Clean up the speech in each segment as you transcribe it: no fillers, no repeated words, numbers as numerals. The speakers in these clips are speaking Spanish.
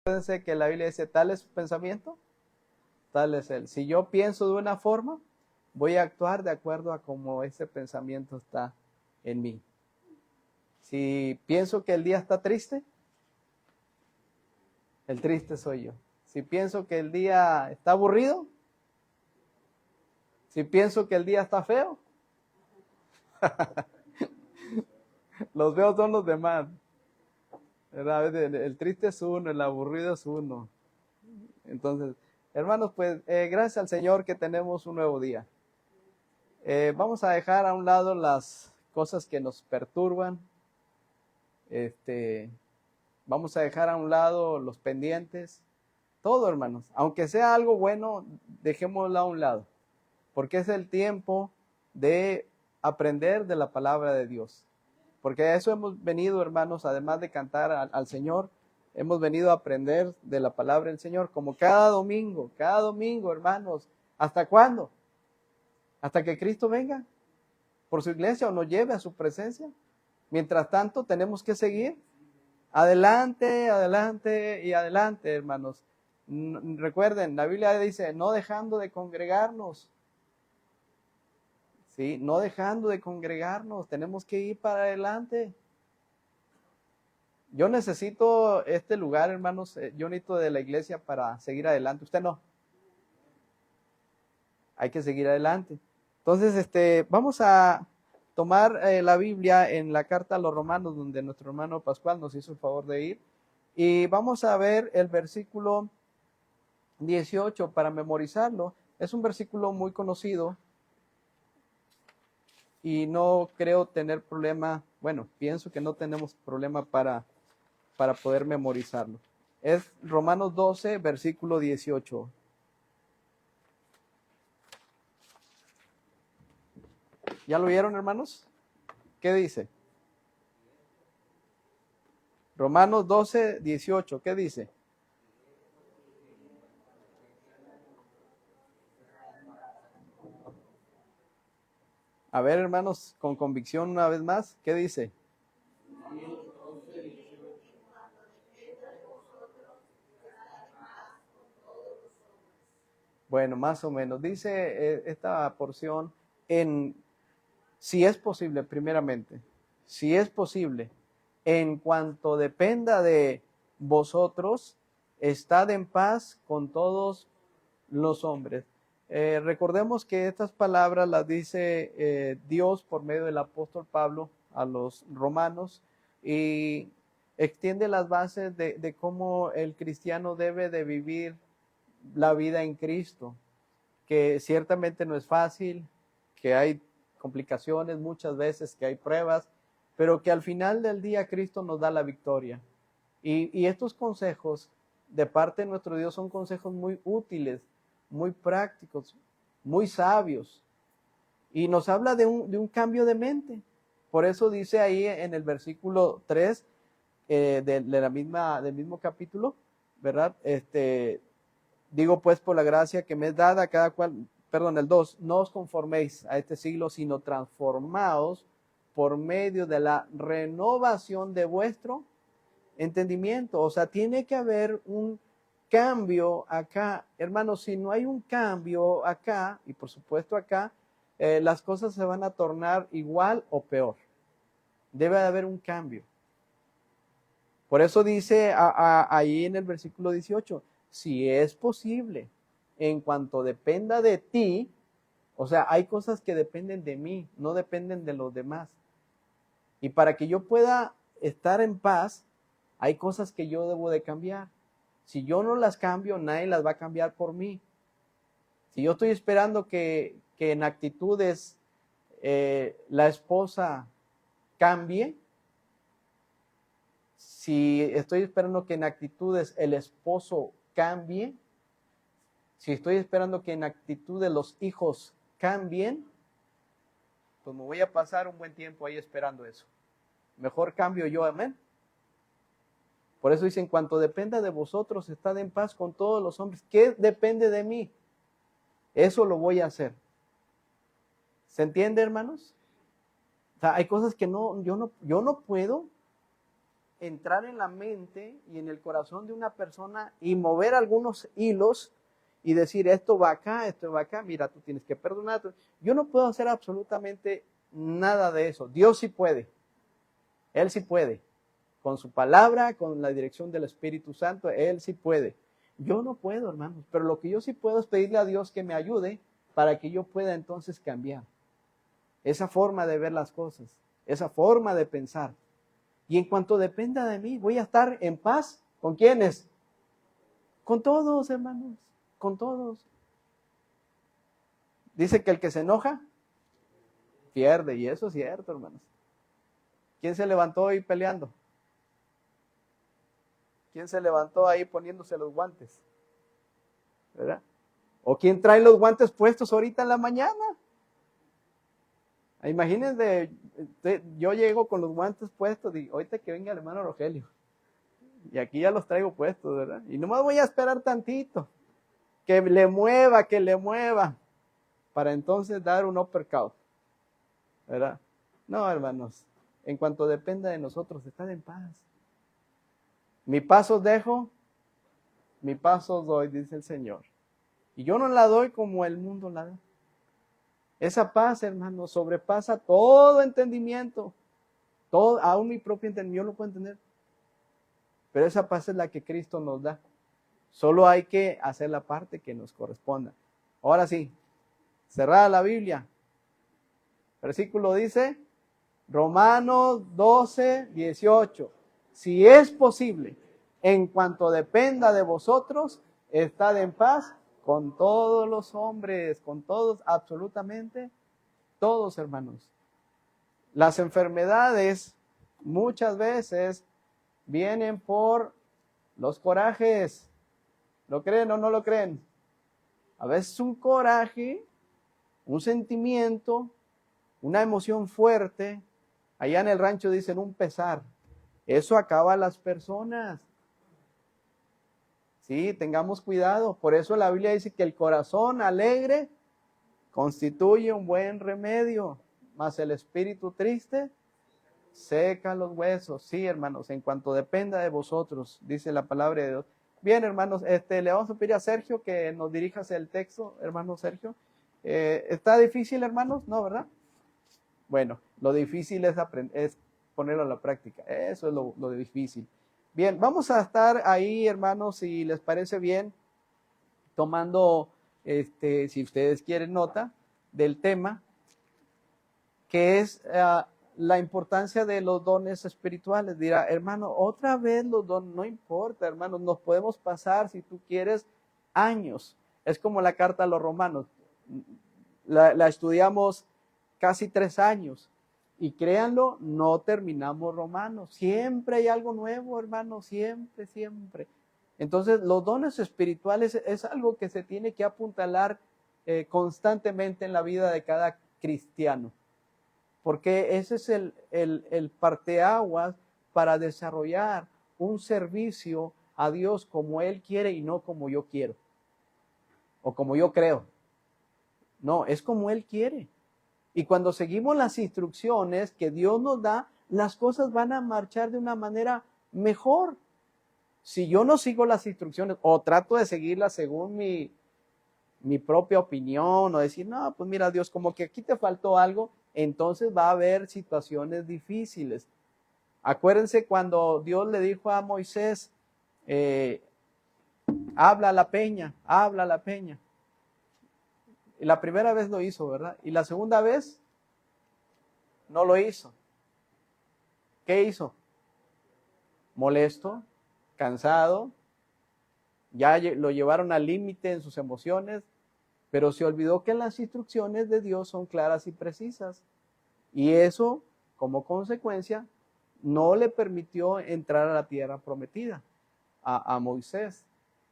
Acuérdense que la Biblia dice, tal es su pensamiento, tal es él. Si yo pienso de una forma, voy a actuar de acuerdo a cómo ese pensamiento está en mí. Si pienso que el día está triste, el triste soy yo. Si pienso que el día está aburrido, si pienso que el día está feo, los feos son los demás. ¿Verdad? El triste es uno, el aburrido es uno. Entonces, hermanos, pues gracias al Señor que tenemos un nuevo día. Vamos a dejar a un lado las cosas que nos perturban. Vamos a dejar a un lado los pendientes. Todo, hermanos. Aunque sea algo bueno, dejémoslo a un lado. Porque es el tiempo de aprender de la palabra de Dios. Porque a eso hemos venido, hermanos, además de cantar al Señor, hemos venido a aprender de la palabra del Señor, como cada domingo, hermanos. ¿Hasta cuándo? ¿Hasta que Cristo venga por su iglesia o nos lleve a su presencia? Mientras tanto, tenemos que seguir adelante, adelante y adelante, hermanos. Recuerden, la Biblia dice, no dejando de congregarnos. Sí, no dejando de congregarnos, tenemos que ir para adelante. Yo necesito este lugar, hermanos, yo necesito de la iglesia para seguir adelante. Usted no. Hay que seguir adelante. Entonces, vamos a tomar la Biblia en la carta a los Romanos, donde nuestro hermano Pascual nos hizo el favor de ir. Y vamos a ver el versículo 18 para memorizarlo. Es un versículo muy conocido y no creo tener problema. Bueno, pienso que no tenemos problema para poder memorizarlo. Es Romanos 12, versículo 18. ¿Ya lo vieron, hermanos? ¿Qué dice? Romanos 12, 18. ¿Qué dice? A ver, hermanos, con convicción una vez más. ¿Qué dice? Bueno, más o menos. Dice esta porción si es posible, primeramente, si es posible, en cuanto dependa de vosotros, estad en paz con todos los hombres. Recordemos que estas palabras las dice Dios por medio del apóstol Pablo a los romanos y extiende las bases de cómo el cristiano debe de vivir la vida en Cristo, que ciertamente no es fácil, que hay complicaciones muchas veces, que hay pruebas, pero que al final del día Cristo nos da la victoria. Y estos consejos de parte de nuestro Dios son consejos muy útiles, muy prácticos, muy sabios. Y nos habla de un cambio de mente. Por eso dice ahí en el versículo 3 del mismo capítulo, ¿verdad? Digo pues por la gracia que me es dada a cada cual, perdón, el 2, no os conforméis a este siglo, sino transformaos por medio de la renovación de vuestro entendimiento. O sea, tiene que haber un cambio acá. Hermanos, si no hay un cambio acá, y por supuesto acá, las cosas se van a tornar igual o peor. Debe de haber un cambio. Por eso dice ahí en el versículo 18, si es posible, en cuanto dependa de ti, o sea, hay cosas que dependen de mí, no dependen de los demás. Y para que yo pueda estar en paz, hay cosas que yo debo de cambiar. Si yo no las cambio, nadie las va a cambiar por mí. Si yo estoy esperando que en actitudes la esposa cambie, si estoy esperando que en actitudes el esposo cambie, si estoy esperando que en actitudes los hijos cambien, pues me voy a pasar un buen tiempo ahí esperando eso. Mejor cambio yo, amén. Por eso dice, en cuanto dependa de vosotros, estad en paz con todos los hombres. ¿Qué depende de mí? Eso lo voy a hacer. ¿Se entiende, hermanos? O sea, hay cosas que yo no puedo entrar en la mente y en el corazón de una persona y mover algunos hilos y decir, esto va acá, mira, tú tienes que perdonar. Yo no puedo hacer absolutamente nada de eso. Dios sí puede. Él sí puede. Con su palabra, con la dirección del Espíritu Santo, Él sí puede. Yo no puedo, hermanos, pero lo que yo sí puedo es pedirle a Dios que me ayude para que yo pueda entonces cambiar esa forma de ver las cosas, esa forma de pensar. Y en cuanto dependa de mí, voy a estar en paz. ¿Con quiénes? Con todos, hermanos, con todos. Dice que el que se enoja, pierde, y eso es cierto, hermanos. ¿Quién se levantó hoy peleando? ¿Quién se levantó ahí poniéndose los guantes? ¿Verdad? ¿O quién trae los guantes puestos ahorita en la mañana? Imagínense, yo llego con los guantes puestos y ahorita que venga el hermano Rogelio. Y aquí ya los traigo puestos, ¿verdad? Y nomás voy a esperar tantito. Que le mueva, para entonces dar un uppercut, ¿verdad? No, hermanos, en cuanto dependa de nosotros, estad en paz. Mi paso dejo, mi paso doy, dice el Señor. Y yo no la doy como el mundo la da. Esa paz, hermanos, sobrepasa todo entendimiento. Todo, aún mi propio entendimiento, yo lo puedo entender. Pero esa paz es la que Cristo nos da. Solo hay que hacer la parte que nos corresponda. Ahora sí, cerrada la Biblia. Versículo dice, Romanos 12, 18. Si es posible, en cuanto dependa de vosotros, estad en paz con todos los hombres, con todos, absolutamente todos, hermanos. Las enfermedades muchas veces vienen por los corajes. ¿Lo creen o no lo creen? A veces un coraje, un sentimiento, una emoción fuerte. Allá en el rancho dicen un pesar. Eso acaba a las personas. Sí, tengamos cuidado. Por eso la Biblia dice que el corazón alegre constituye un buen remedio, mas el espíritu triste seca los huesos. Sí, hermanos, en cuanto dependa de vosotros, dice la palabra de Dios. Bien, hermanos, le vamos a pedir a Sergio que nos dirija hacia el texto, hermano Sergio. ¿Está difícil, hermanos? No, ¿verdad? Bueno, lo difícil es ponerlo a la práctica. Eso es lo difícil. Bien, vamos a estar ahí, hermanos, si les parece bien, tomando, si ustedes quieren nota del tema, que es la importancia de los dones espirituales. Dirá, hermano, otra vez los dones, no importa, hermanos, nos podemos pasar, si tú quieres, años. Es como la carta a los romanos. La estudiamos casi 3 años. Y créanlo, no terminamos Romanos. Siempre hay algo nuevo, hermano, siempre, siempre. Entonces, los dones espirituales es algo que se tiene que apuntalar constantemente en la vida de cada cristiano. Porque ese es el parteaguas para desarrollar un servicio a Dios como Él quiere y no como yo quiero. O como yo creo. No, es como Él quiere. Y cuando seguimos las instrucciones que Dios nos da, las cosas van a marchar de una manera mejor. Si yo no sigo las instrucciones o trato de seguirlas según mi propia opinión o decir, no, pues mira Dios, como que aquí te faltó algo, entonces va a haber situaciones difíciles. Acuérdense cuando Dios le dijo a Moisés, habla a la peña, habla a la peña. Y la primera vez lo hizo, ¿verdad? Y la segunda vez no lo hizo. ¿Qué hizo? Molesto, cansado, ya lo llevaron al límite en sus emociones, pero se olvidó que las instrucciones de Dios son claras y precisas. Y eso, como consecuencia, no le permitió entrar a la tierra prometida a Moisés.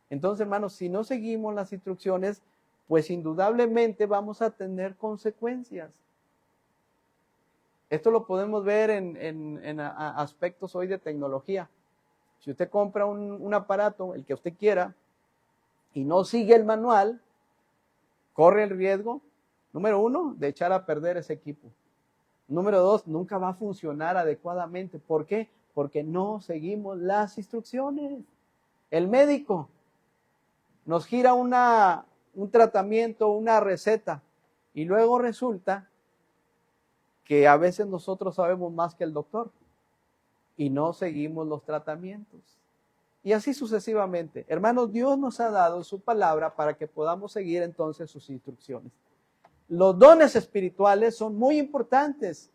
Entonces, hermanos, si no seguimos las instrucciones, pues indudablemente vamos a tener consecuencias. Esto lo podemos ver en aspectos hoy de tecnología. Si usted compra un aparato, el que usted quiera, y no sigue el manual, corre el riesgo, número 1, de echar a perder ese equipo. Número 2, nunca va a funcionar adecuadamente. ¿Por qué? Porque no seguimos las instrucciones. El médico nos gira un tratamiento, una receta, y luego resulta que a veces nosotros sabemos más que el doctor y no seguimos los tratamientos. Y así sucesivamente. Hermanos, Dios nos ha dado su palabra para que podamos seguir entonces sus instrucciones. Los dones espirituales son muy importantes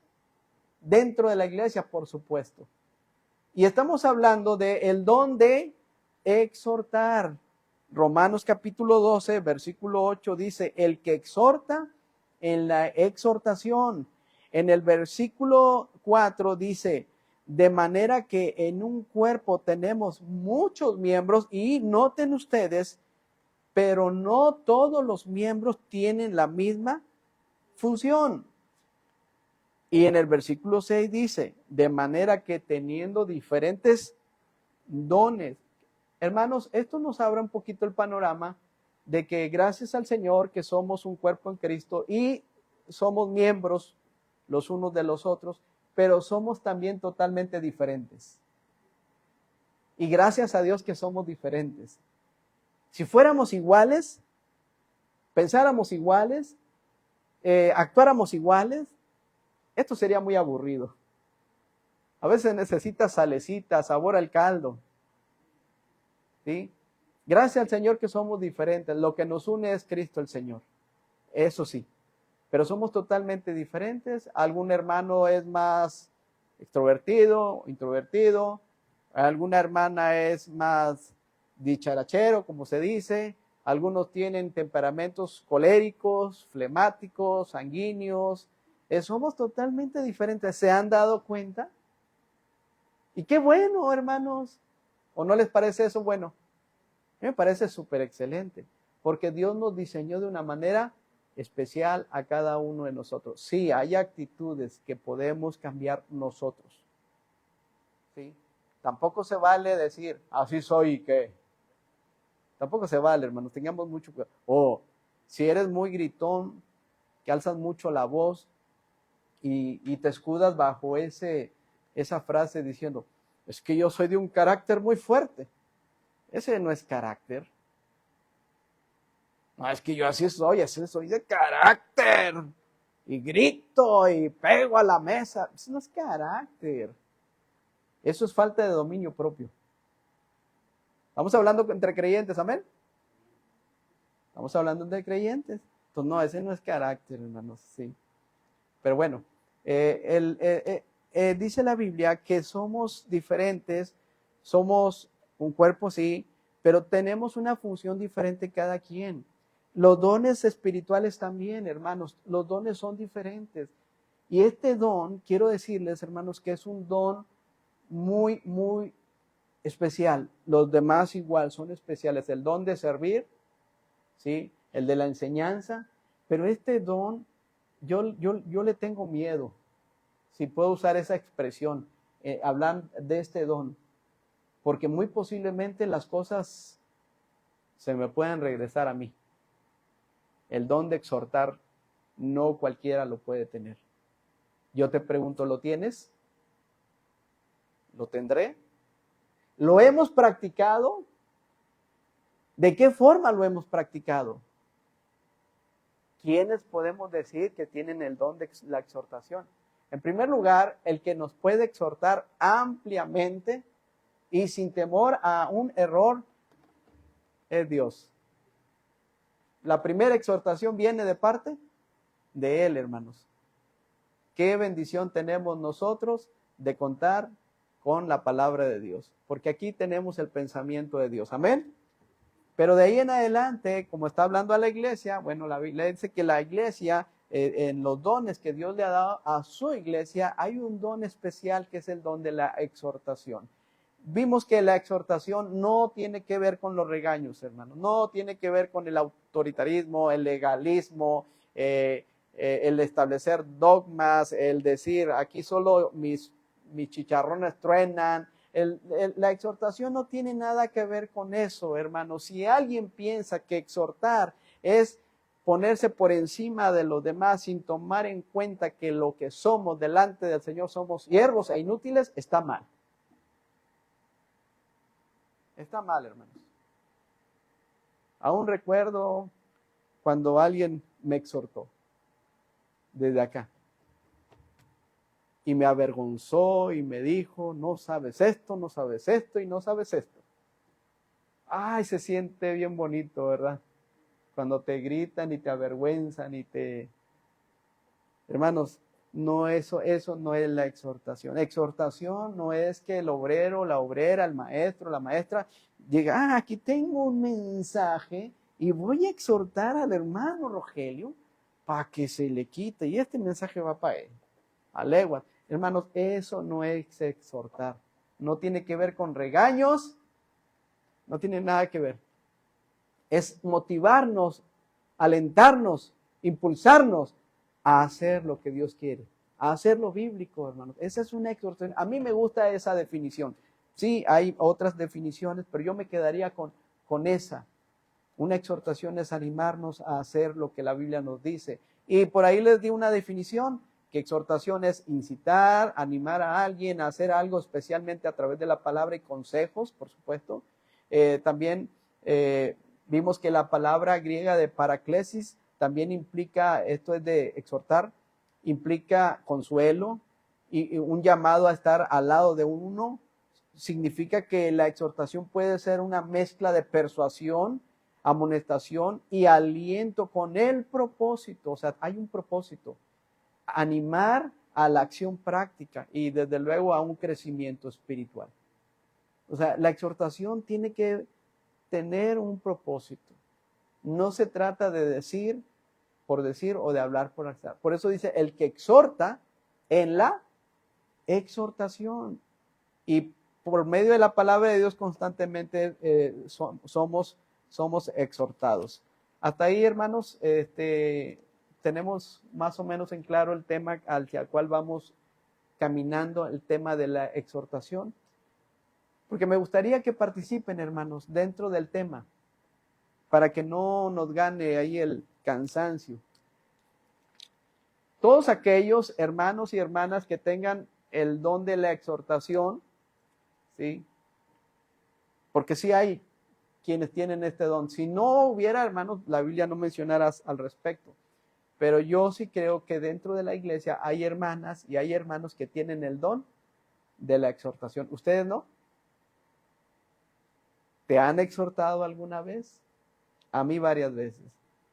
dentro de la iglesia, por supuesto. Y estamos hablando del don de exhortar. Romanos capítulo 12, versículo 8 dice, el que exhorta en la exhortación. En el versículo 4 dice, de manera que en un cuerpo tenemos muchos miembros y noten ustedes, pero no todos los miembros tienen la misma función. Y en el versículo 6 dice, de manera que teniendo diferentes dones. Hermanos, esto nos abre un poquito el panorama de que gracias al Señor que somos un cuerpo en Cristo y somos miembros los unos de los otros, pero somos también totalmente diferentes. Y gracias a Dios que somos diferentes. Si fuéramos iguales, pensáramos iguales, actuáramos iguales, esto sería muy aburrido. A veces necesita salecita, sabor al caldo. ¿Sí? Gracias al Señor que somos diferentes. Lo que nos une es Cristo el Señor. Eso sí. Pero somos totalmente diferentes. Algún hermano es más extrovertido, introvertido. Alguna hermana es más dicharachero, como se dice. Algunos tienen temperamentos coléricos, flemáticos, sanguíneos. Somos totalmente diferentes. ¿Se han dado cuenta? Y qué bueno, hermanos. ¿O no les parece eso bueno? A mí me parece súper excelente. Porque Dios nos diseñó de una manera especial a cada uno de nosotros. Sí, hay actitudes que podemos cambiar nosotros. ¿Sí? Tampoco se vale decir, así soy y qué. Tampoco se vale, hermanos, tengamos mucho cuidado. O si eres muy gritón, que alzas mucho la voz y te escudas bajo esa frase diciendo, es que yo soy de un carácter muy fuerte. Ese no es carácter. No, es que yo así soy de carácter. Y grito y pego a la mesa. Eso no es carácter. Eso es falta de dominio propio. Estamos hablando entre creyentes, amén. Estamos hablando entre creyentes. Entonces, no, ese no es carácter, hermanos, sí. Pero bueno, dice la Biblia que somos diferentes, somos un cuerpo, sí, pero tenemos una función diferente cada quien. Los dones espirituales también, hermanos, los dones son diferentes. Y este don, quiero decirles, hermanos, que es un don muy, muy especial. Los demás igual son especiales. El don de servir, ¿sí? El de la enseñanza, pero este don, yo le tengo miedo, si puedo usar esa expresión, hablar de este don, porque muy posiblemente las cosas se me pueden regresar a mí. El don de exhortar, no cualquiera lo puede tener. Yo te pregunto, ¿lo tienes? ¿Lo tendré? ¿Lo hemos practicado? ¿De qué forma lo hemos practicado? ¿Quiénes podemos decir que tienen el don de la exhortación? En primer lugar, el que nos puede exhortar ampliamente y sin temor a un error es Dios. La primera exhortación viene de parte de Él, hermanos. Qué bendición tenemos nosotros de contar con la palabra de Dios, porque aquí tenemos el pensamiento de Dios. Amén. Pero de ahí en adelante, como está hablando a la iglesia, bueno, la Biblia dice que la iglesia, en los dones que Dios le ha dado a su iglesia, hay un don especial que es el don de la exhortación. Vimos que la exhortación no tiene que ver con los regaños, hermanos, no tiene que ver con el autoritarismo, el legalismo, el establecer dogmas, el decir aquí solo mis chicharrones truenan. La exhortación no tiene nada que ver con eso, hermanos. Si alguien piensa que exhortar es ponerse por encima de los demás sin tomar en cuenta que lo que somos delante del Señor somos siervos e inútiles, está mal. Está mal, hermanos. Aún recuerdo cuando alguien me exhortó desde acá y me avergonzó y me dijo, no sabes esto, no sabes esto y no sabes esto. Ay, se siente bien bonito, ¿verdad? Cuando te gritan y te avergüenzan y te... Hermanos, no eso no es la exhortación. Exhortación no es que el obrero, la obrera, el maestro, la maestra llega, aquí tengo un mensaje y voy a exhortar al hermano Rogelio para que se le quite y este mensaje va para él. Alegua. Hermanos, eso no es exhortar. No tiene que ver con regaños, no tiene nada que ver. Es motivarnos, alentarnos, impulsarnos a hacer lo que Dios quiere, a hacer lo bíblico, hermanos. Esa es una exhortación. A mí me gusta esa definición. Sí, hay otras definiciones, pero yo me quedaría con esa. Una exhortación es animarnos a hacer lo que la Biblia nos dice. Y por ahí les di una definición, que exhortación es incitar, animar a alguien a hacer algo, especialmente a través de la palabra y consejos, por supuesto. También vimos que la palabra griega de paraklesis también implica, esto es de exhortar, implica consuelo y un llamado a estar al lado de uno. Significa que la exhortación puede ser una mezcla de persuasión, amonestación y aliento con el propósito, o sea, hay un propósito, animar a la acción práctica y desde luego a un crecimiento espiritual. O sea, la exhortación tiene que tener un propósito. No se trata de decir por decir o de hablar por hablar. Por eso dice, el que exhorta en la exhortación. Y por medio de la palabra de Dios constantemente somos exhortados. Hasta ahí, hermanos, tenemos más o menos en claro el tema al cual vamos caminando, el tema de la exhortación. Porque me gustaría que participen, hermanos, dentro del tema, para que no nos gane ahí el cansancio. Todos aquellos hermanos y hermanas que tengan el don de la exhortación, ¿sí? Porque sí hay quienes tienen este don. Si no hubiera, hermanos, la Biblia no mencionara al respecto. Pero yo sí creo que dentro de la iglesia hay hermanas y hay hermanos que tienen el don de la exhortación. ¿Ustedes no? ¿Te han exhortado alguna vez? A mí varias veces.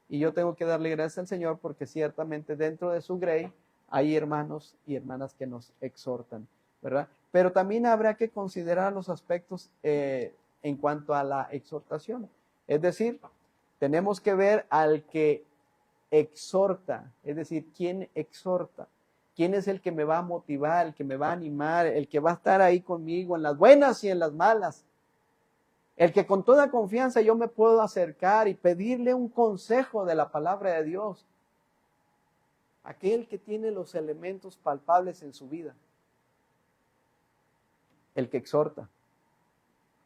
Y yo tengo que darle gracias al Señor porque ciertamente dentro de su grey hay hermanos y hermanas que nos exhortan, ¿verdad? Pero también habrá que considerar los aspectos en cuanto a la exhortación. Es decir, tenemos que ver al que exhorta, es decir, ¿quién exhorta? ¿Quién es el que me va a motivar, el que me va a animar, el que va a estar ahí conmigo en las buenas y en las malas? El que con toda confianza yo me puedo acercar y pedirle un consejo de la palabra de Dios. Aquel que tiene los elementos palpables en su vida. El que exhorta.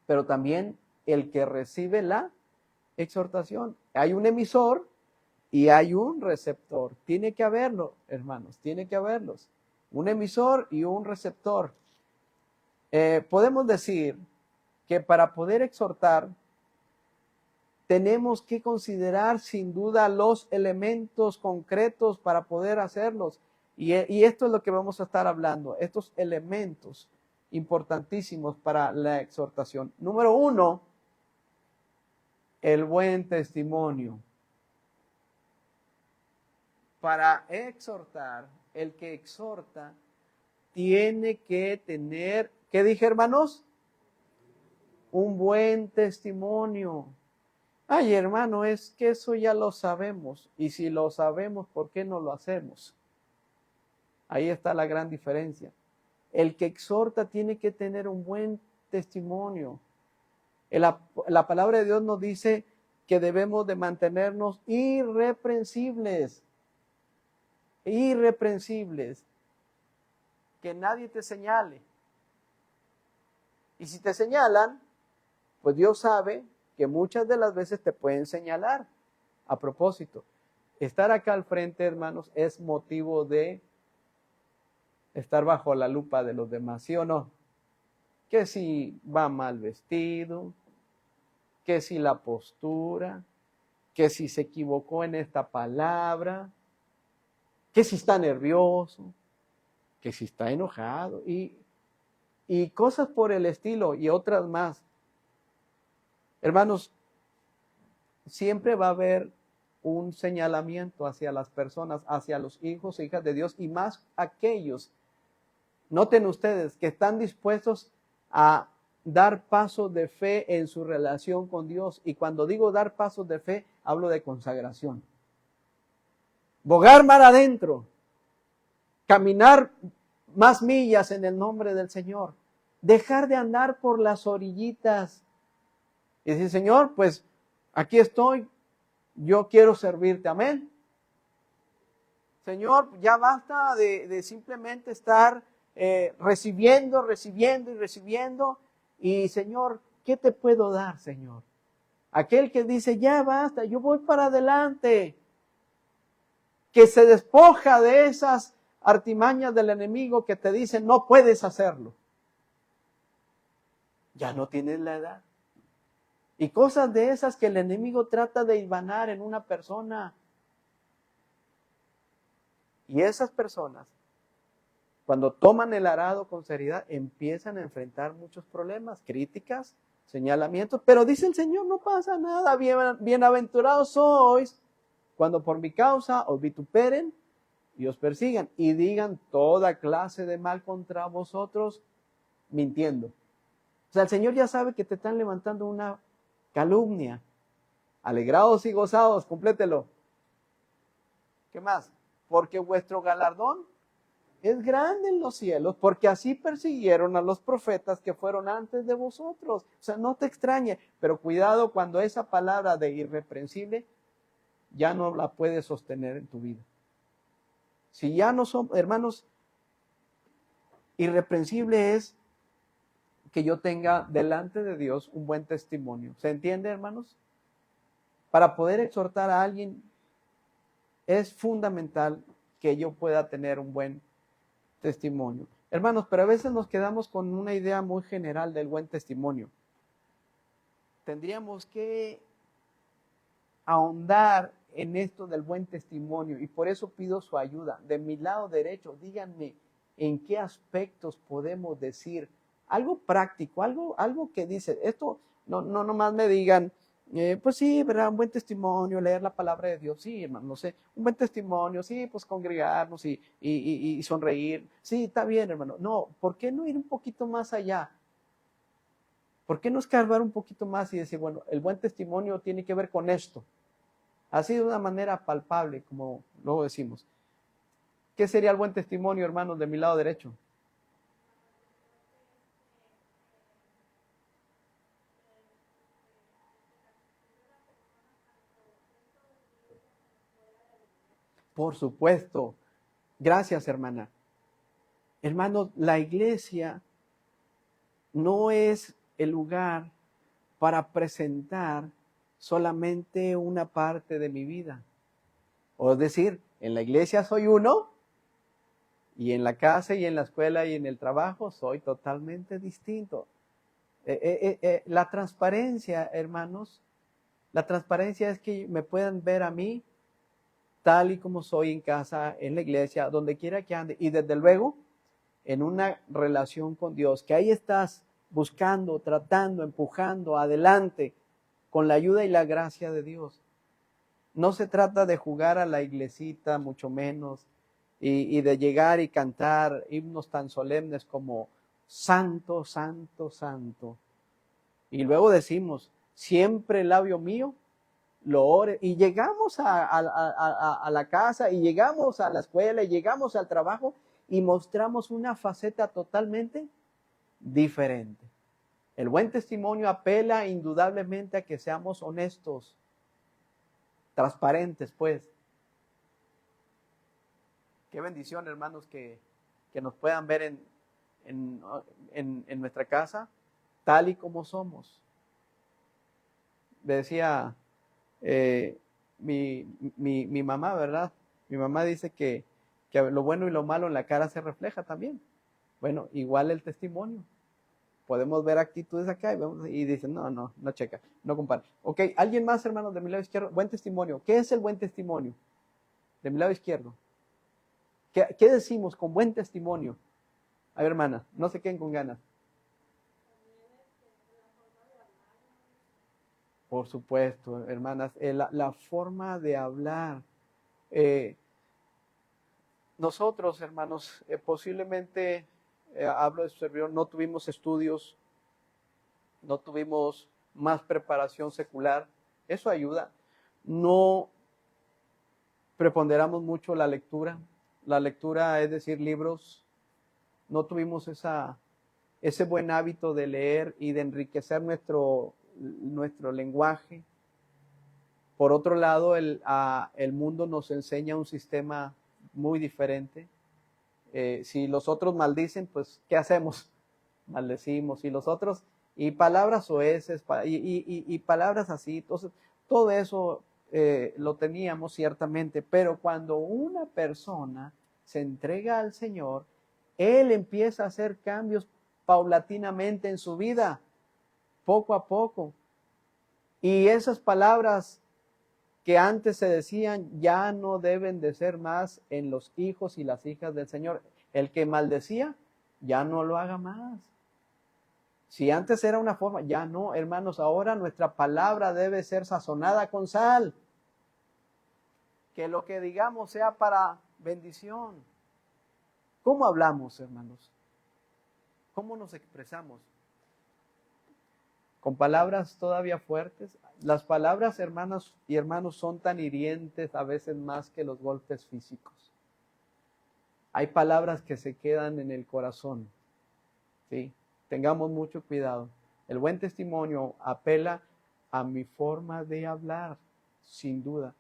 Pero también el que recibe la exhortación. Hay un emisor y hay un receptor. Tiene que haberlo, hermanos, tiene que haberlos. Un emisor y un receptor. Podemos decir que para poder exhortar tenemos que considerar sin duda los elementos concretos para poder hacerlos. Y esto es lo que vamos a estar hablando, estos elementos importantísimos para la exhortación. Número 1, el buen testimonio. Para exhortar, el que exhorta tiene que tener, ¿qué dije, hermanos? Un buen testimonio. Ay, hermano, es que eso ya lo sabemos. Y si lo sabemos, ¿por qué no lo hacemos? Ahí está la gran diferencia. El que exhorta tiene que tener un buen testimonio. La palabra de Dios nos dice que debemos de mantenernos irreprensibles. Irreprensibles. Que nadie te señale. Y si te señalan, pues Dios sabe que muchas de las veces te pueden señalar. A propósito, estar acá al frente, hermanos, es motivo de estar bajo la lupa de los demás, ¿sí o no? Que si va mal vestido, que si la postura, que si se equivocó en esta palabra, que si está nervioso, que si está enojado y cosas por el estilo y otras más. Hermanos, siempre va a haber un señalamiento hacia las personas, hacia los hijos e hijas de Dios y más aquellos, noten ustedes, que están dispuestos a dar pasos de fe en su relación con Dios. Y cuando digo dar pasos de fe, hablo de consagración. Bogar mar adentro, caminar más millas en el nombre del Señor, dejar de andar por las orillitas y decir, Señor, pues aquí estoy, yo quiero servirte, amén. Señor, ya basta de simplemente estar recibiendo y recibiendo. Y Señor, ¿qué te puedo dar, Señor? Aquel que dice, ya basta, yo voy para adelante. Que se despoja de esas artimañas del enemigo que te dicen, no puedes hacerlo. Ya no tienes la edad. Y cosas de esas que el enemigo trata de hilvanar en una persona. Y esas personas, cuando toman el arado con seriedad, empiezan a enfrentar muchos problemas, críticas, señalamientos. Pero dice el Señor, no pasa nada, bienaventurados sois cuando por mi causa os vituperen y os persigan y digan toda clase de mal contra vosotros, mintiendo. O sea, el Señor ya sabe que te están levantando una calumnia. Alegrados y gozados, complételo. ¿Qué más? Porque vuestro galardón es grande en los cielos, porque así persiguieron a los profetas que fueron antes de vosotros. O sea, no te extrañe, pero cuidado cuando esa palabra de irreprensible ya no la puedes sostener en tu vida. Si ya no son, hermanos, irreprensible es que yo tenga delante de Dios un buen testimonio. ¿Se entiende, hermanos? Para poder exhortar a alguien es fundamental que yo pueda tener un buen testimonio. Hermanos, pero a veces nos quedamos con una idea muy general del buen testimonio. Tendríamos que ahondar en esto del buen testimonio y por eso pido su ayuda. De mi lado derecho, díganme en qué aspectos podemos decir algo práctico, algo que dice, esto no nomás me digan, pues sí, ¿verdad? Un buen testimonio, leer la palabra de Dios, sí, hermano, no sé, un buen testimonio, sí, pues congregarnos y sonreír, sí, está bien, hermano. No, ¿por qué no ir un poquito más allá? ¿Por qué no escarbar un poquito más y decir, bueno, el buen testimonio tiene que ver con esto? Así de una manera palpable, como luego decimos. ¿Qué sería el buen testimonio, hermanos, de mi lado derecho? Por supuesto. Gracias, hermana. Hermanos, la iglesia no es el lugar para presentar solamente una parte de mi vida. O decir, en la iglesia soy uno y en la casa y en la escuela y en el trabajo soy totalmente distinto. La transparencia, hermanos, la transparencia es que me puedan ver a mí tal y como soy en casa, en la iglesia, donde quiera que ande. Y desde luego, en una relación con Dios, que ahí estás buscando, tratando, empujando adelante con la ayuda y la gracia de Dios. No se trata de jugar a la iglesita, mucho menos, y de llegar y cantar himnos tan solemnes como Santo, Santo, Santo. Y luego decimos, siempre el labio mío lo ore. Y llegamos a la casa, y llegamos a la escuela, y llegamos al trabajo, y mostramos una faceta totalmente diferente. El buen testimonio apela indudablemente a que seamos honestos, transparentes, pues. Qué bendición, hermanos, que nos puedan ver en nuestra casa tal y como somos. Decía mi mamá, ¿verdad? Mi mamá dice que lo bueno y lo malo en la cara se refleja también. Bueno, igual el testimonio. podemos ver actitudes acá y dicen, no checa, no compara. Ok, ¿alguien más, hermanos, de mi lado izquierdo? Buen testimonio. ¿Qué es el buen testimonio? De mi lado izquierdo. ¿Qué decimos con buen testimonio? A ver, hermana, no se queden con ganas. Por supuesto, hermanas, la forma de hablar. Nosotros, hermanos, posiblemente, hablo de su servidor, no tuvimos estudios, no tuvimos más preparación secular. Eso ayuda. No preponderamos mucho la lectura. La lectura, es decir, libros. No tuvimos ese buen hábito de leer y de enriquecer nuestro lenguaje. Por otro lado, el mundo nos enseña un sistema muy diferente. Si los otros maldicen, pues, ¿qué hacemos? Maldecimos. Y los otros, y palabras soeces, y palabras así. Entonces, todo eso lo teníamos ciertamente, pero cuando una persona se entrega al Señor, Él empieza a hacer cambios paulatinamente en su vida, poco a poco. Y esas palabras que antes se decían ya no deben de ser más en los hijos y las hijas del Señor. El que maldecía, ya no lo haga más. Si antes era una forma, ya no, hermanos, ahora nuestra palabra debe ser sazonada con sal. Que lo que digamos sea para bendición. ¿Cómo hablamos, hermanos? ¿Cómo nos expresamos? ¿Con palabras todavía fuertes? Las palabras, hermanas y hermanos, son tan hirientes a veces más que los golpes físicos. Hay palabras que se quedan en el corazón. ¿Sí? Tengamos mucho cuidado. El buen testimonio apela a mi forma de hablar, sin duda.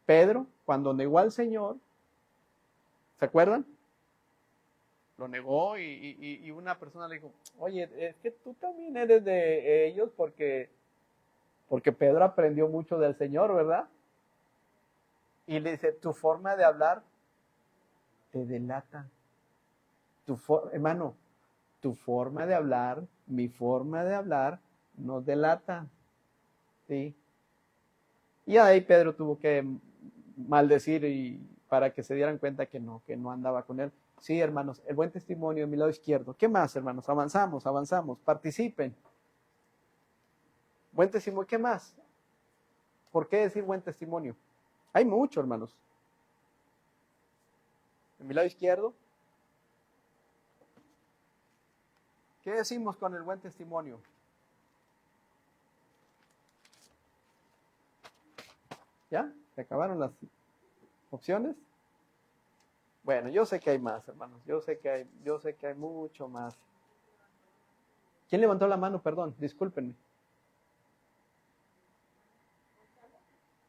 Pedro, cuando negó al Señor, ¿se acuerdan? Lo negó y una persona le dijo, oye, es que tú también eres de ellos porque Pedro aprendió mucho del Señor, ¿verdad? Y le dice, tu forma de hablar te delata. Hermano, tu forma de hablar, mi forma de hablar, nos delata. ¿Sí? Y ahí Pedro tuvo que maldecir para que se dieran cuenta que no andaba con él. Sí, hermanos, el buen testimonio de mi lado izquierdo. ¿Qué más, hermanos? Avanzamos, participen. Buen testimonio, ¿qué más? ¿Por qué decir buen testimonio? Hay mucho, hermanos. De mi lado izquierdo. ¿Qué decimos con el buen testimonio? ¿Ya? ¿Se acabaron las opciones? Bueno, yo sé que hay más, hermanos. Yo sé que hay mucho más. ¿Quién levantó la mano? Perdón, discúlpenme.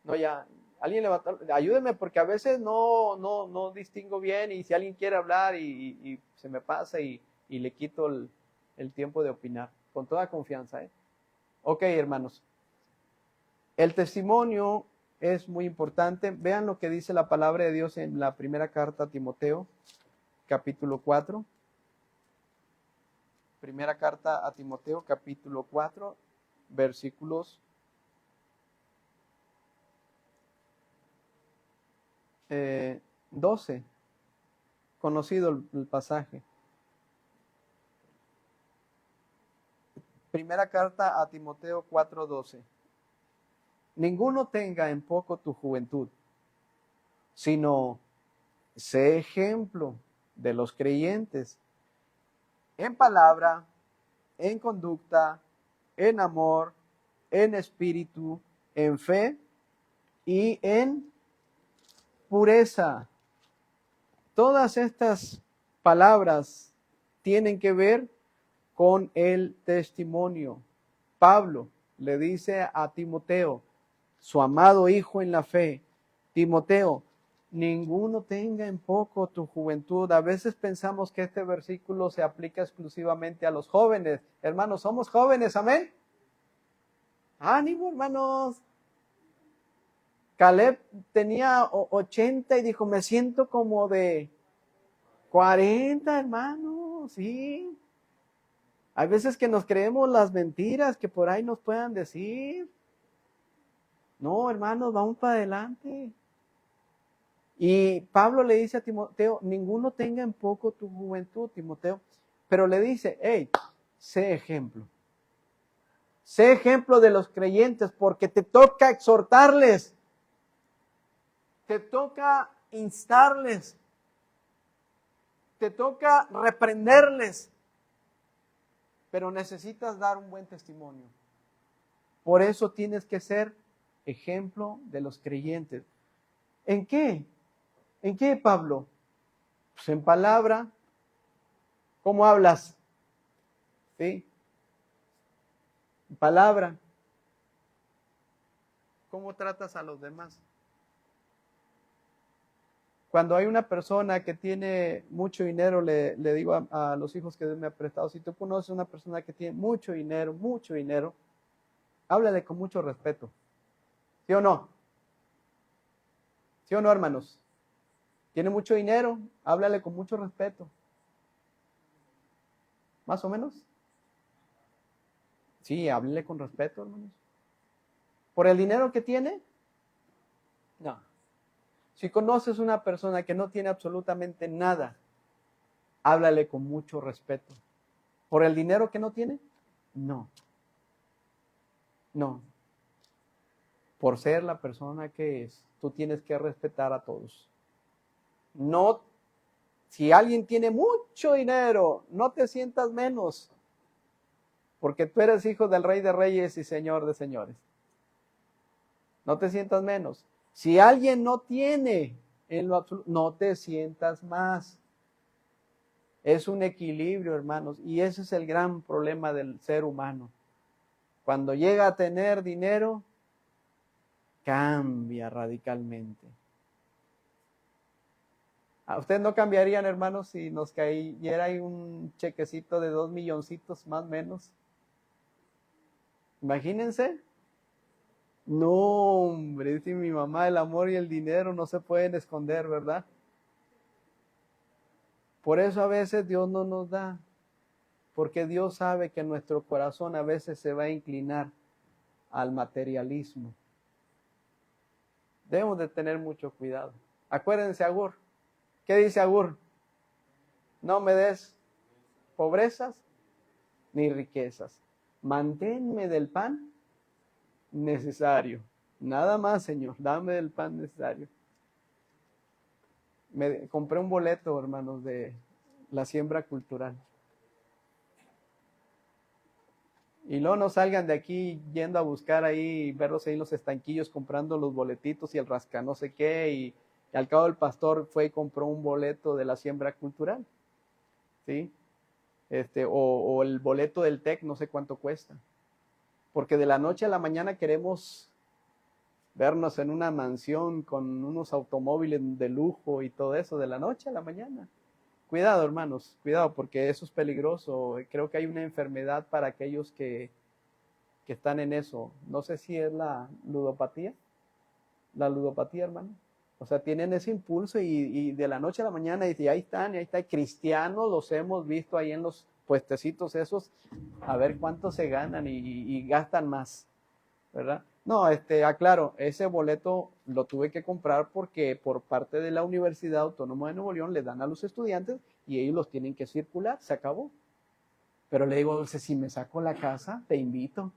No, ya. Alguien levantó. Ayúdenme porque a veces no distingo bien y si alguien quiere hablar y se me pasa y le quito el tiempo de opinar. Con toda confianza, ¿eh? Ok, hermanos. El testimonio es muy importante. Vean lo que dice la palabra de Dios en la primera carta a Timoteo, capítulo 4. Primera carta a Timoteo, capítulo 4, versículos 12. Conocido el pasaje. Primera carta a Timoteo 4:12. Ninguno tenga en poco tu juventud, sino sé ejemplo de los creyentes en palabra, en conducta, en amor, en espíritu, en fe y en pureza. Todas estas palabras tienen que ver con el testimonio. Pablo le dice a Timoteo, su amado hijo en la fe, Timoteo, ninguno tenga en poco tu juventud. A veces pensamos que este versículo se aplica exclusivamente a los jóvenes. Hermanos, somos jóvenes, amén. Ánimo, hermanos. Caleb tenía 80 y dijo, me siento como de 40, hermanos, sí. Hay veces que nos creemos las mentiras que por ahí nos puedan decir. No, hermanos, vamos para adelante. Y Pablo le dice a Timoteo, ninguno tenga en poco tu juventud, Timoteo. Pero le dice, hey, sé ejemplo. Sé ejemplo de los creyentes porque te toca exhortarles. Te toca instarles. Te toca reprenderles. Pero necesitas dar un buen testimonio. Por eso tienes que ser ejemplo de los creyentes. ¿En qué? ¿En qué, Pablo? Pues en palabra. ¿Cómo hablas? ¿Sí? En palabra. ¿Cómo tratas a los demás? Cuando hay una persona que tiene mucho dinero, le digo a los hijos que Dios me ha prestado, si tú conoces a una persona que tiene mucho dinero, háblale con mucho respeto. ¿Sí o no? ¿Sí o no, hermanos? Tiene mucho dinero, háblale con mucho respeto. ¿Más o menos? Sí, háblele con respeto, hermanos. ¿Por el dinero que tiene? No. Si conoces una persona que no tiene absolutamente nada, háblale con mucho respeto. ¿Por el dinero que no tiene? No. No. Por ser la persona que es, tú tienes que respetar a todos. No, si alguien tiene mucho dinero, no te sientas menos, porque tú eres hijo del Rey de Reyes y Señor de Señores. No te sientas menos. Si alguien no tiene en lo absoluto, no te sientas más. Es un equilibrio, hermanos, y ese es el gran problema del ser humano. Cuando llega a tener dinero, cambia radicalmente. ¿A ustedes no cambiarían, hermanos, si nos cayera ahí un chequecito de 2 milloncitos más o menos? Imagínense. No, hombre, dice mi mamá, el amor y el dinero no se pueden esconder, ¿verdad? Por eso a veces Dios no nos da, porque Dios sabe que nuestro corazón a veces se va a inclinar al materialismo. Debemos de tener mucho cuidado. Acuérdense, Agur. ¿Qué dice Agur? No me des pobrezas ni riquezas. Manténme del pan necesario. Nada más, Señor, dame del pan necesario. Me compré un boleto, hermanos, de la siembra cultural. Y luego no salgan de aquí yendo a buscar ahí, verlos ahí en los estanquillos comprando los boletitos y el rasca no sé qué. Y al cabo el pastor fue y compró un boleto de la siembra cultural. ¿Sí? O el boleto del TEC, no sé cuánto cuesta. Porque de la noche a la mañana queremos vernos en una mansión con unos automóviles de lujo y todo eso, de la noche a la mañana. Cuidado, hermanos, cuidado, porque eso es peligroso. Creo que hay una enfermedad para aquellos que están en eso. No sé si es la ludopatía, hermano. O sea, tienen ese impulso y de la noche a la mañana y ahí están, cristianos, los hemos visto ahí en los puestecitos esos, a ver cuánto se ganan y gastan más, ¿verdad? No, aclaro, ese boleto lo tuve que comprar porque por parte de la Universidad Autónoma de Nuevo León le dan a los estudiantes y ellos los tienen que circular, se acabó. Pero le digo, Dulce, si me saco la casa, te invito.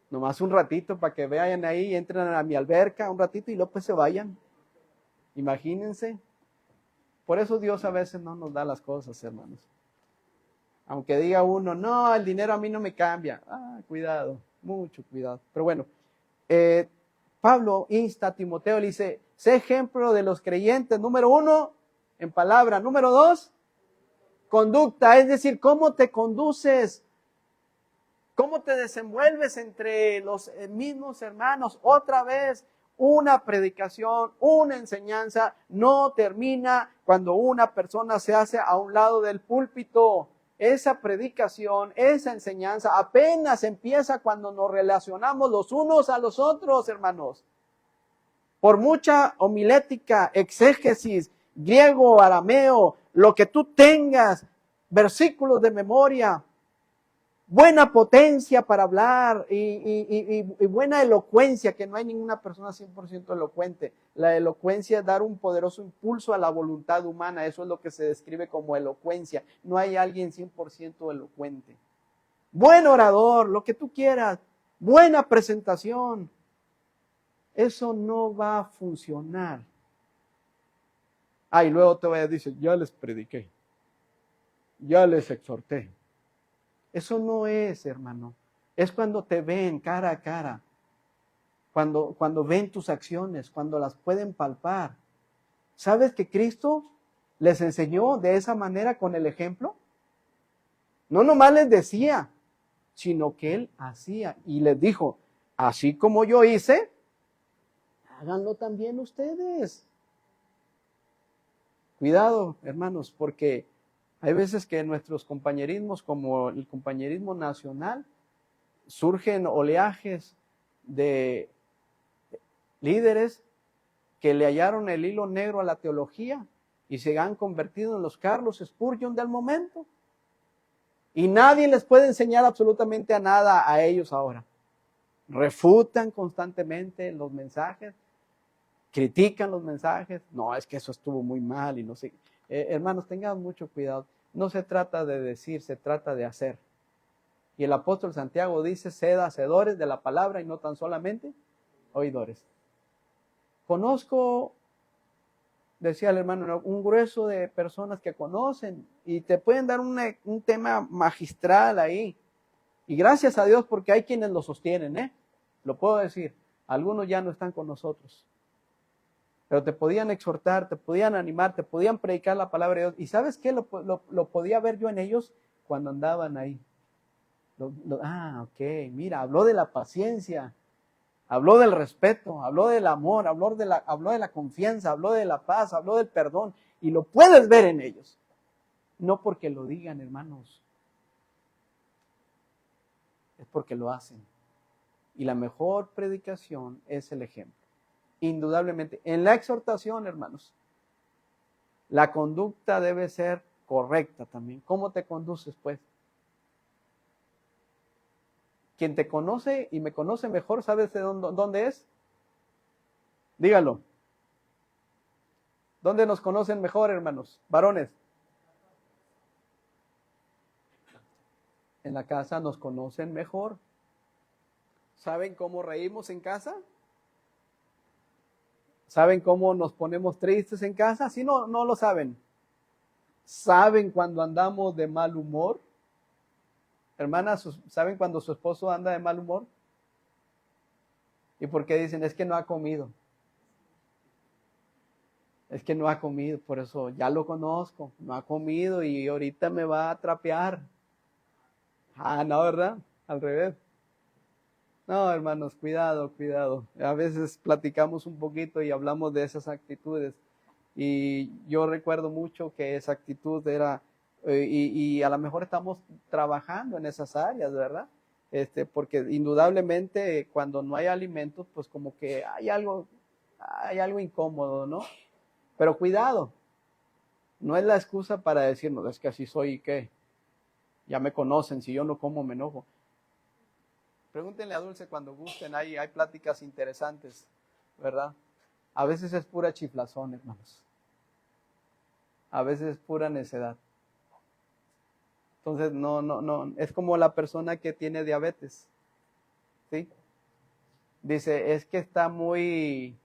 Nomás un ratito para que vean ahí, entren a mi alberca un ratito y luego pues se vayan. Imagínense. Por eso Dios a veces no nos da las cosas, hermanos. Aunque diga uno, no, el dinero a mí no me cambia. Cuidado, mucho cuidado. Pero bueno, Pablo insta a Timoteo, le dice, sé ejemplo de los creyentes, número 1, en palabra. Número 2, conducta, es decir, cómo te conduces, cómo te desenvuelves entre los mismos hermanos. Otra vez, una predicación, una enseñanza no termina cuando una persona se hace a un lado del púlpito. Esa predicación, esa enseñanza apenas empieza cuando nos relacionamos los unos a los otros, hermanos. Por mucha homilética, exégesis, griego, arameo, lo que tú tengas, versículos de memoria, buena potencia para hablar y buena elocuencia, que no hay ninguna persona 100% elocuente. La elocuencia es dar un poderoso impulso a la voluntad humana, eso es lo que se describe como elocuencia. No hay alguien 100% elocuente. Buen orador, lo que tú quieras, buena presentación. Eso no va a funcionar. Y luego te voy a decir, ya les prediqué, ya les exhorté. Eso no es, hermano. Es cuando te ven cara a cara, cuando ven tus acciones, cuando las pueden palpar. ¿Sabes que Cristo les enseñó de esa manera con el ejemplo? No nomás les decía, sino que Él hacía y les dijo, así como yo hice, háganlo también ustedes. Cuidado, hermanos, porque hay veces que nuestros compañerismos, como el compañerismo nacional, surgen oleajes de líderes que le hallaron el hilo negro a la teología y se han convertido en los Carlos Spurgeon del momento. Y nadie les puede enseñar absolutamente a nada a ellos ahora. Refutan constantemente los mensajes, critican los mensajes. No, es que eso estuvo muy mal y no sé. Hermanos, tengan mucho cuidado. No se trata de decir, se trata de hacer. Y el apóstol Santiago dice, sed hacedores de la palabra y no tan solamente oidores. Conozco, decía el hermano, un grueso de personas que conocen y te pueden dar un tema magistral ahí. Y gracias a Dios porque hay quienes lo sostienen, lo puedo decir. Algunos ya no están con nosotros. Pero te podían exhortar, te podían animar, te podían predicar la palabra de Dios. ¿Y sabes qué? Lo podía ver yo en ellos cuando andaban ahí. Ok, mira, habló de la paciencia, habló del respeto, habló del amor, habló de la confianza, habló de la paz, habló del perdón. Y lo puedes ver en ellos. No porque lo digan, hermanos. Es porque lo hacen. Y la mejor predicación es el ejemplo. Indudablemente. En la exhortación, hermanos, la conducta debe ser correcta también. ¿Cómo te conduces, pues? Quien te conoce y me conoce mejor, ¿sabes de dónde es? Dígalo. ¿Dónde nos conocen mejor, hermanos? Varones. En la casa nos conocen mejor. ¿Saben cómo reímos en casa? ¿Saben cómo nos ponemos tristes en casa? Sí, no lo saben. ¿Saben cuando andamos de mal humor? Hermanas, ¿saben cuando su esposo anda de mal humor? ¿Y por qué dicen? Es que no ha comido. Es que no ha comido, por eso ya lo conozco. No ha comido y ahorita me va a trapear. No, ¿verdad? Al revés. No, hermanos, cuidado, cuidado. A veces platicamos un poquito y hablamos de esas actitudes. Y yo recuerdo mucho que esa actitud era, y a lo mejor estamos trabajando en esas áreas, ¿verdad? Porque indudablemente cuando no hay alimentos, pues como que hay algo incómodo, ¿no? Pero cuidado, no es la excusa para decirnos, es que así soy y qué, ya me conocen, si yo no como me enojo. Pregúntenle a Dulce cuando gusten, hay pláticas interesantes, ¿verdad? A veces es pura chiflazón, hermanos. A veces es pura necedad. Entonces, no, es como la persona que tiene diabetes, ¿sí? Dice, es que está muy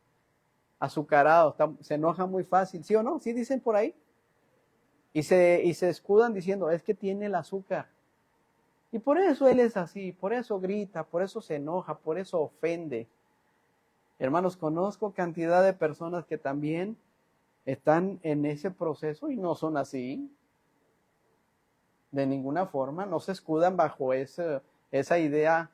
azucarado, se enoja muy fácil, ¿sí o no? ¿Sí dicen por ahí? Y se escudan diciendo, es que tiene el azúcar. Y por eso él es así, por eso grita, por eso se enoja, por eso ofende. Hermanos, conozco cantidad de personas que también están en ese proceso y no son así. De ninguna forma, no se escudan bajo esa idea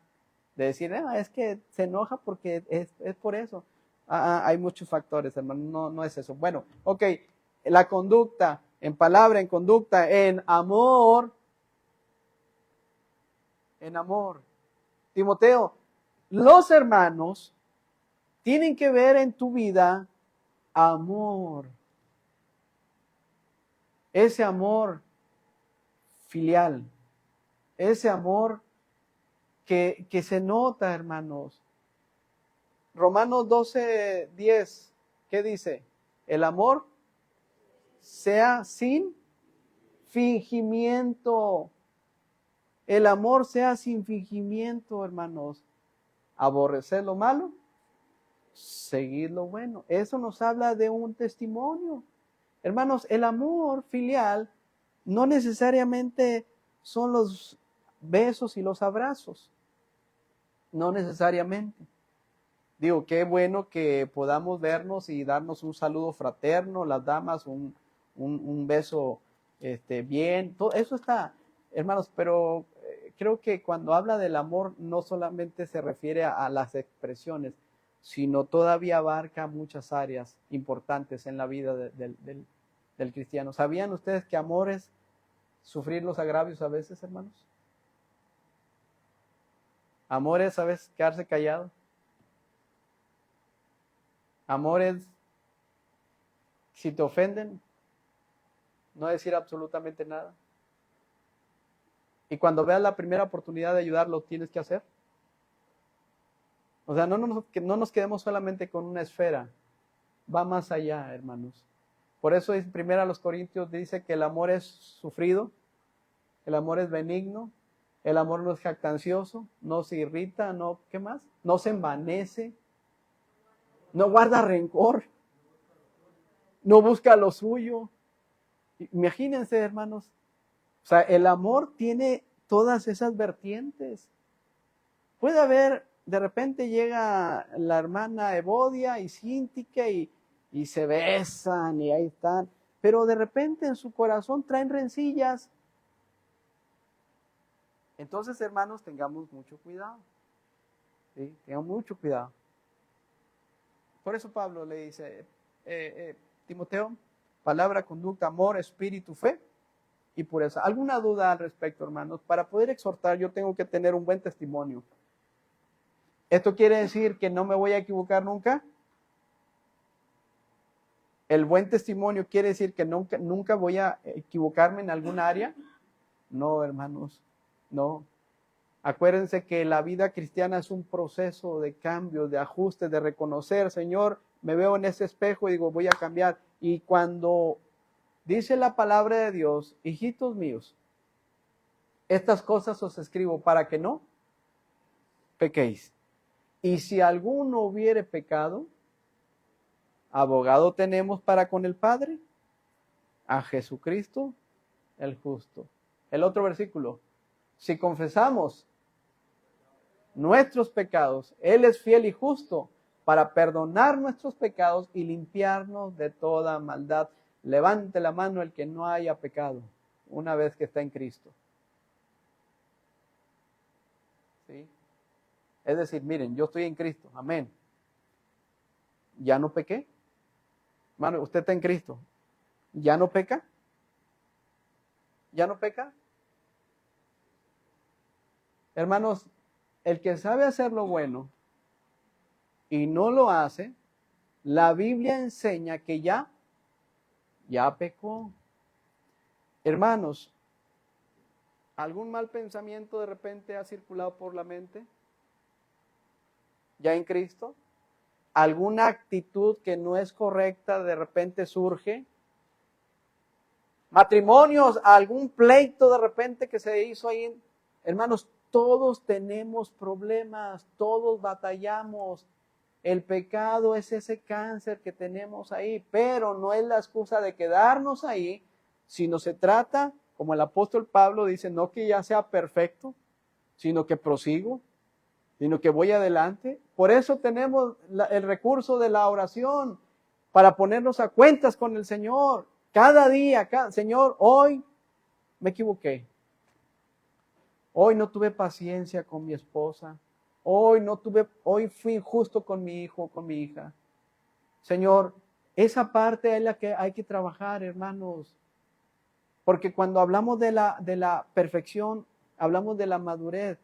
de decir, es que se enoja porque es por eso. Hay muchos factores, hermano, no es eso. Bueno, ok, la conducta, en palabra, en conducta, en amor. En amor. Timoteo, los hermanos tienen que ver en tu vida amor. Ese amor filial. Ese amor que se nota, hermanos. Romanos 12:10, ¿qué dice? El amor sea sin fingimiento. El amor sea sin fingimiento, hermanos. Aborrecer lo malo, seguir lo bueno. Eso nos habla de un testimonio. Hermanos, el amor filial no necesariamente son los besos y los abrazos. No necesariamente. Digo, qué bueno que podamos vernos y darnos un saludo fraterno, las damas, un beso bien. Todo eso está, hermanos, pero creo que cuando habla del amor no solamente se refiere a las expresiones, sino todavía abarca muchas áreas importantes en la vida del cristiano. ¿Sabían ustedes que amor es sufrir los agravios a veces, hermanos? Amor es a veces quedarse callado. Amor es, si te ofenden, no decir absolutamente nada. Y cuando veas la primera oportunidad de ayudarlo, tienes que hacer. O sea, no nos quedemos solamente con una esfera. Va más allá, hermanos. Por eso en 1 Corintios dice que el amor es sufrido, el amor es benigno, el amor no es jactancioso, no se irrita, no, ¿qué más? No se envanece, no guarda rencor, no busca lo suyo. Imagínense, hermanos. O sea, el amor tiene todas esas vertientes. Puede haber, de repente llega la hermana Evodia y Cíntica y se besan y ahí están. Pero de repente en su corazón traen rencillas. Entonces, hermanos, tengamos mucho cuidado. ¿Sí? Tengamos mucho cuidado. Por eso Pablo le dice, Timoteo, palabra, conducta, amor, espíritu, fe y pureza. ¿Alguna duda al respecto, hermanos? Para poder exhortar yo tengo que tener un buen testimonio. ¿Esto quiere decir que no me voy a equivocar nunca? ¿El buen testimonio quiere decir que nunca voy a equivocarme en alguna área? No, hermanos, no. Acuérdense que la vida cristiana es un proceso de cambio, de ajuste, de reconocer, Señor, me veo en ese espejo y digo, voy a cambiar. Y cuando dice la palabra de Dios, hijitos míos, estas cosas os escribo para que no pequéis. Y si alguno hubiere pecado, abogado tenemos para con el Padre, a Jesucristo el justo. El otro versículo, si confesamos nuestros pecados, Él es fiel y justo para perdonar nuestros pecados y limpiarnos de toda maldad. Levante la mano el que no haya pecado una vez que está en Cristo. ¿Sí? Es decir, miren, yo estoy en Cristo, amén. ¿Ya no pequé? Hermano, usted está en Cristo. ¿Ya no peca? ¿Ya no peca? Hermanos, el que sabe hacer lo bueno y no lo hace, la Biblia enseña que ya pecó. Hermanos, ¿algún mal pensamiento de repente ha circulado por la mente? ¿Ya en Cristo? ¿Alguna actitud que no es correcta de repente surge? Matrimonios, algún pleito de repente que se hizo ahí. Hermanos, todos tenemos problemas, todos batallamos. El pecado es ese cáncer que tenemos ahí, pero no es la excusa de quedarnos ahí, sino se trata, como el apóstol Pablo dice, no que ya sea perfecto, sino que prosigo, sino que voy adelante. Por eso tenemos el recurso de la oración, para ponernos a cuentas con el Señor. Cada día, Señor, hoy me equivoqué. Hoy no tuve paciencia con mi esposa. Hoy fui injusto con mi hijo, con mi hija. Señor, esa parte es la que hay que trabajar, hermanos. Porque cuando hablamos de la perfección, hablamos de la madurez.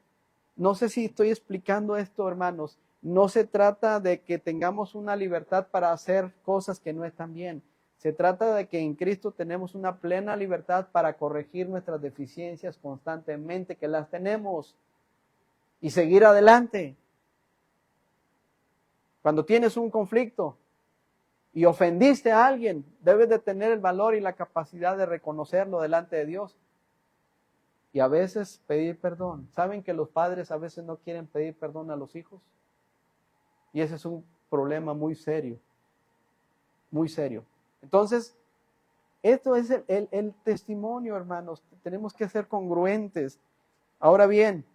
No sé si estoy explicando esto, hermanos. No se trata de que tengamos una libertad para hacer cosas que no están bien. Se trata de que en Cristo tenemos una plena libertad para corregir nuestras deficiencias constantemente, que las tenemos, y seguir adelante. Cuando tienes un conflicto y ofendiste a alguien, debes de tener el valor y la capacidad de reconocerlo delante de Dios. Y a veces pedir perdón. ¿Saben que los padres a veces no quieren pedir perdón a los hijos? Y ese es un problema muy serio. Muy serio. Entonces, esto es el testimonio, hermanos. Tenemos que ser congruentes. Ahora bien,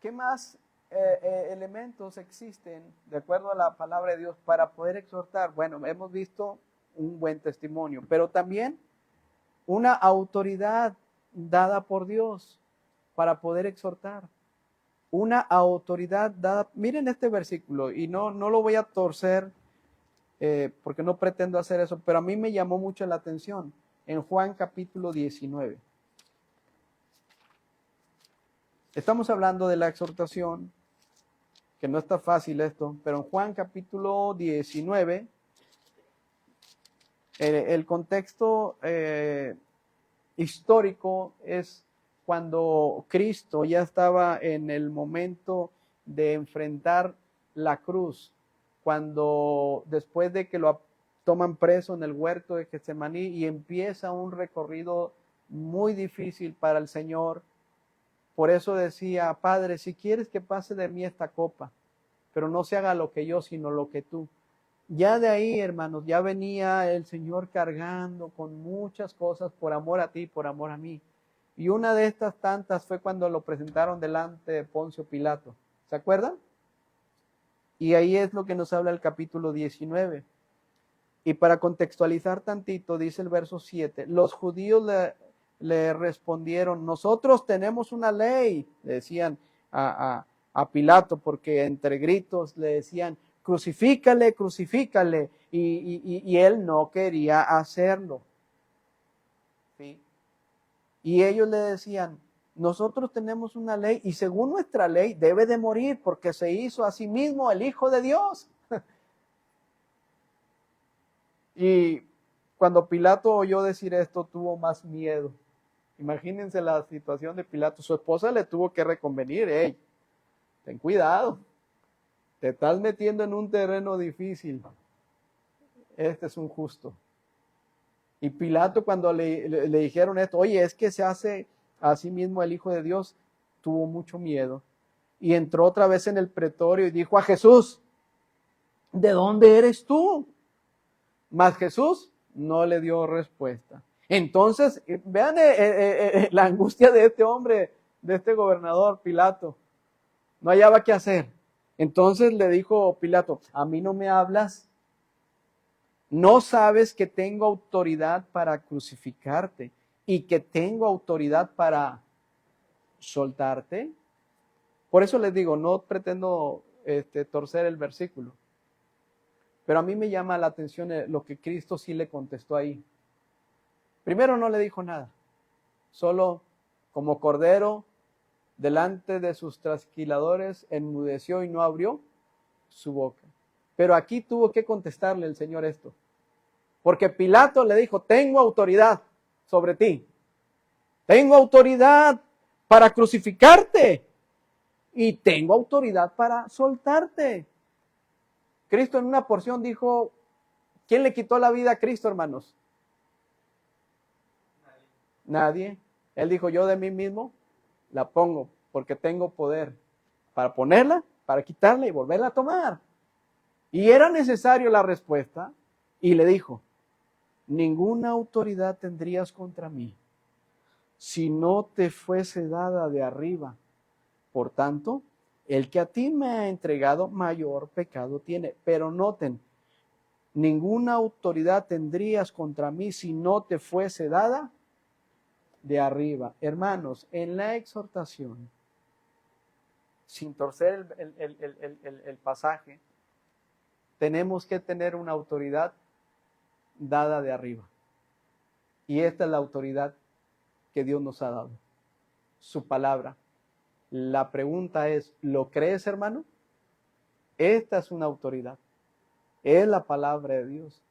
¿qué más elementos existen, de acuerdo a la palabra de Dios, para poder exhortar? Bueno, hemos visto un buen testimonio, pero también una autoridad dada por Dios para poder exhortar. Una autoridad dada. Miren este versículo, y no lo voy a torcer, porque no pretendo hacer eso, pero a mí me llamó mucho la atención. En Juan capítulo 19. Estamos hablando de la exhortación, que no está fácil esto, pero en Juan capítulo 19, el contexto histórico es cuando Cristo ya estaba en el momento de enfrentar la cruz, cuando después de que lo toman preso en el huerto de Getsemaní y empieza un recorrido muy difícil para el Señor. Por eso decía: Padre, si quieres que pase de mí esta copa, pero no se haga lo que yo, sino lo que tú. Ya de ahí, hermanos, ya venía el Señor cargando con muchas cosas por amor a ti, por amor a mí. Y una de estas tantas fue cuando lo presentaron delante de Poncio Pilato. ¿Se acuerdan? Y ahí es lo que nos habla el capítulo 19. Y para contextualizar tantito, dice el verso 7, los judíos le respondieron: nosotros tenemos una ley, le decían a Pilato, porque entre gritos le decían: crucifícale, crucifícale, y él no quería hacerlo. ¿Sí? Y ellos le decían: nosotros tenemos una ley, y según nuestra ley debe de morir, porque se hizo a sí mismo el Hijo de Dios. Y cuando Pilato oyó decir esto, tuvo más miedo. Imagínense la situación de Pilato. Su esposa le tuvo que reconvenir: hey, ten cuidado, te estás metiendo en un terreno difícil. Este es un justo. Y Pilato, cuando le dijeron esto: oye, es que se hace a sí mismo el Hijo de Dios, tuvo mucho miedo. Y entró otra vez en el pretorio y dijo a Jesús: ¿de dónde eres tú? Mas Jesús no le dio respuesta. Entonces, vean la angustia de este hombre, de este gobernador Pilato. No hallaba qué hacer. Entonces le dijo Pilato: ¿a mí no me hablas? ¿No sabes que tengo autoridad para crucificarte y que tengo autoridad para soltarte? Por eso les digo, no pretendo torcer el versículo. Pero a mí me llama la atención lo que Cristo sí le contestó ahí. Primero no le dijo nada, solo como cordero delante de sus trasquiladores enmudeció y no abrió su boca. Pero aquí tuvo que contestarle el Señor esto, porque Pilato le dijo: tengo autoridad sobre ti, tengo autoridad para crucificarte y tengo autoridad para soltarte. Cristo en una porción dijo: ¿quién le quitó la vida a Cristo, hermanos? Nadie. Él dijo: yo de mí mismo la pongo, porque tengo poder para ponerla, para quitarla y volverla a tomar. Y era necesario la respuesta, y le dijo: ninguna autoridad tendrías contra mí si no te fuese dada de arriba. Por tanto, el que a ti me ha entregado, mayor pecado tiene. Pero noten, ninguna autoridad tendrías contra mí si no te fuese dada de arriba. Hermanos, en la exhortación, sin torcer el pasaje, tenemos que tener una autoridad dada de arriba. Y esta es la autoridad que Dios nos ha dado, su palabra. La pregunta es: ¿lo crees, hermano? Esta es una autoridad. es la palabra de Dios.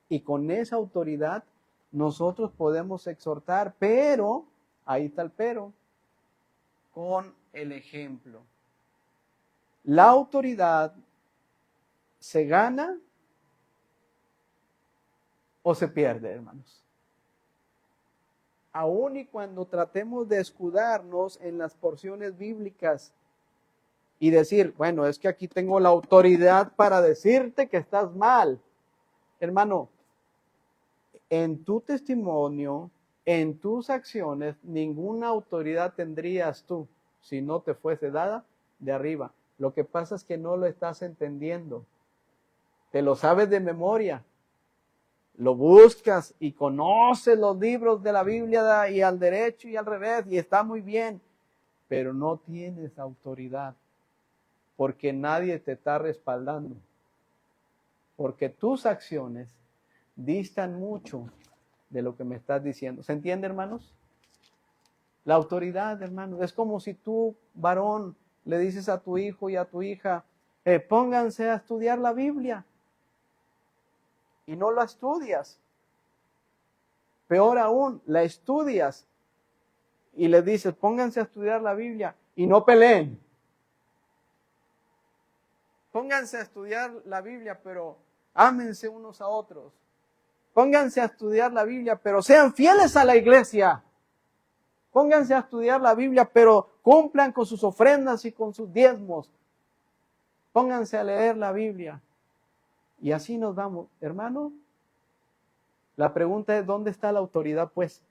Y con esa autoridad nosotros podemos exhortar, pero, ahí está el pero, con el ejemplo. La autoridad se gana o se pierde, hermanos. Aún y cuando tratemos de escudarnos en las porciones bíblicas y decir, bueno, es que aquí tengo la autoridad para decirte que estás mal. Hermano, en tu testimonio, en tus acciones, ninguna autoridad tendrías tú si no te fuese dada de arriba. Lo que pasa es que no lo estás entendiendo. Te lo sabes de memoria. Lo buscas y conoces los libros de la Biblia y al derecho y al revés y está muy bien, pero no tienes autoridad porque nadie te está respaldando, porque tus acciones distan mucho de lo que me estás diciendo. ¿Se entiende, hermanos? La autoridad, hermanos, es como si tú, varón, le dices a tu hijo y a tu hija, pónganse a estudiar la Biblia y no la estudias. Peor aún, la estudias y les dices, pónganse a estudiar la Biblia y no peleen. Pónganse a estudiar la Biblia, pero ámense unos a otros. Pónganse a estudiar la Biblia, pero sean fieles a la iglesia. Pónganse a estudiar la Biblia, pero cumplan con sus ofrendas y con sus diezmos. Pónganse a leer la Biblia. Y así nos vamos. Hermano, la pregunta es, ¿dónde está la autoridad, pues?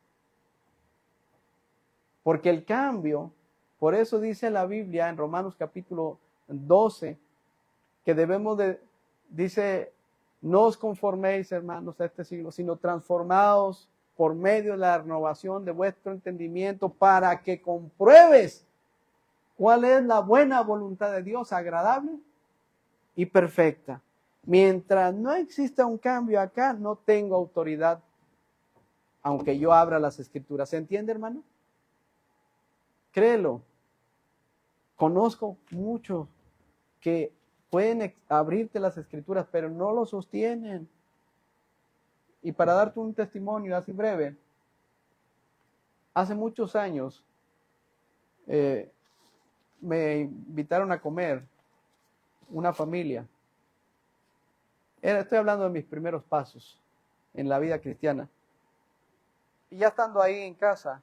Porque el cambio, por eso dice la Biblia en Romanos capítulo 12, que debemos de, dice, no os conforméis, hermanos, a este siglo, sino transformados por medio de la renovación de vuestro entendimiento para que compruebes cuál es la buena voluntad de Dios, agradable y perfecta. Mientras no exista un cambio acá, no tengo autoridad, aunque yo abra las escrituras. ¿Se entiende, hermano? Créelo. Conozco muchos que pueden abrirte las escrituras, pero no lo sostienen. Y para darte un testimonio así breve, hace muchos años me invitaron a comer una familia. Estoy hablando de mis primeros pasos en la vida cristiana. Y ya estando ahí en casa,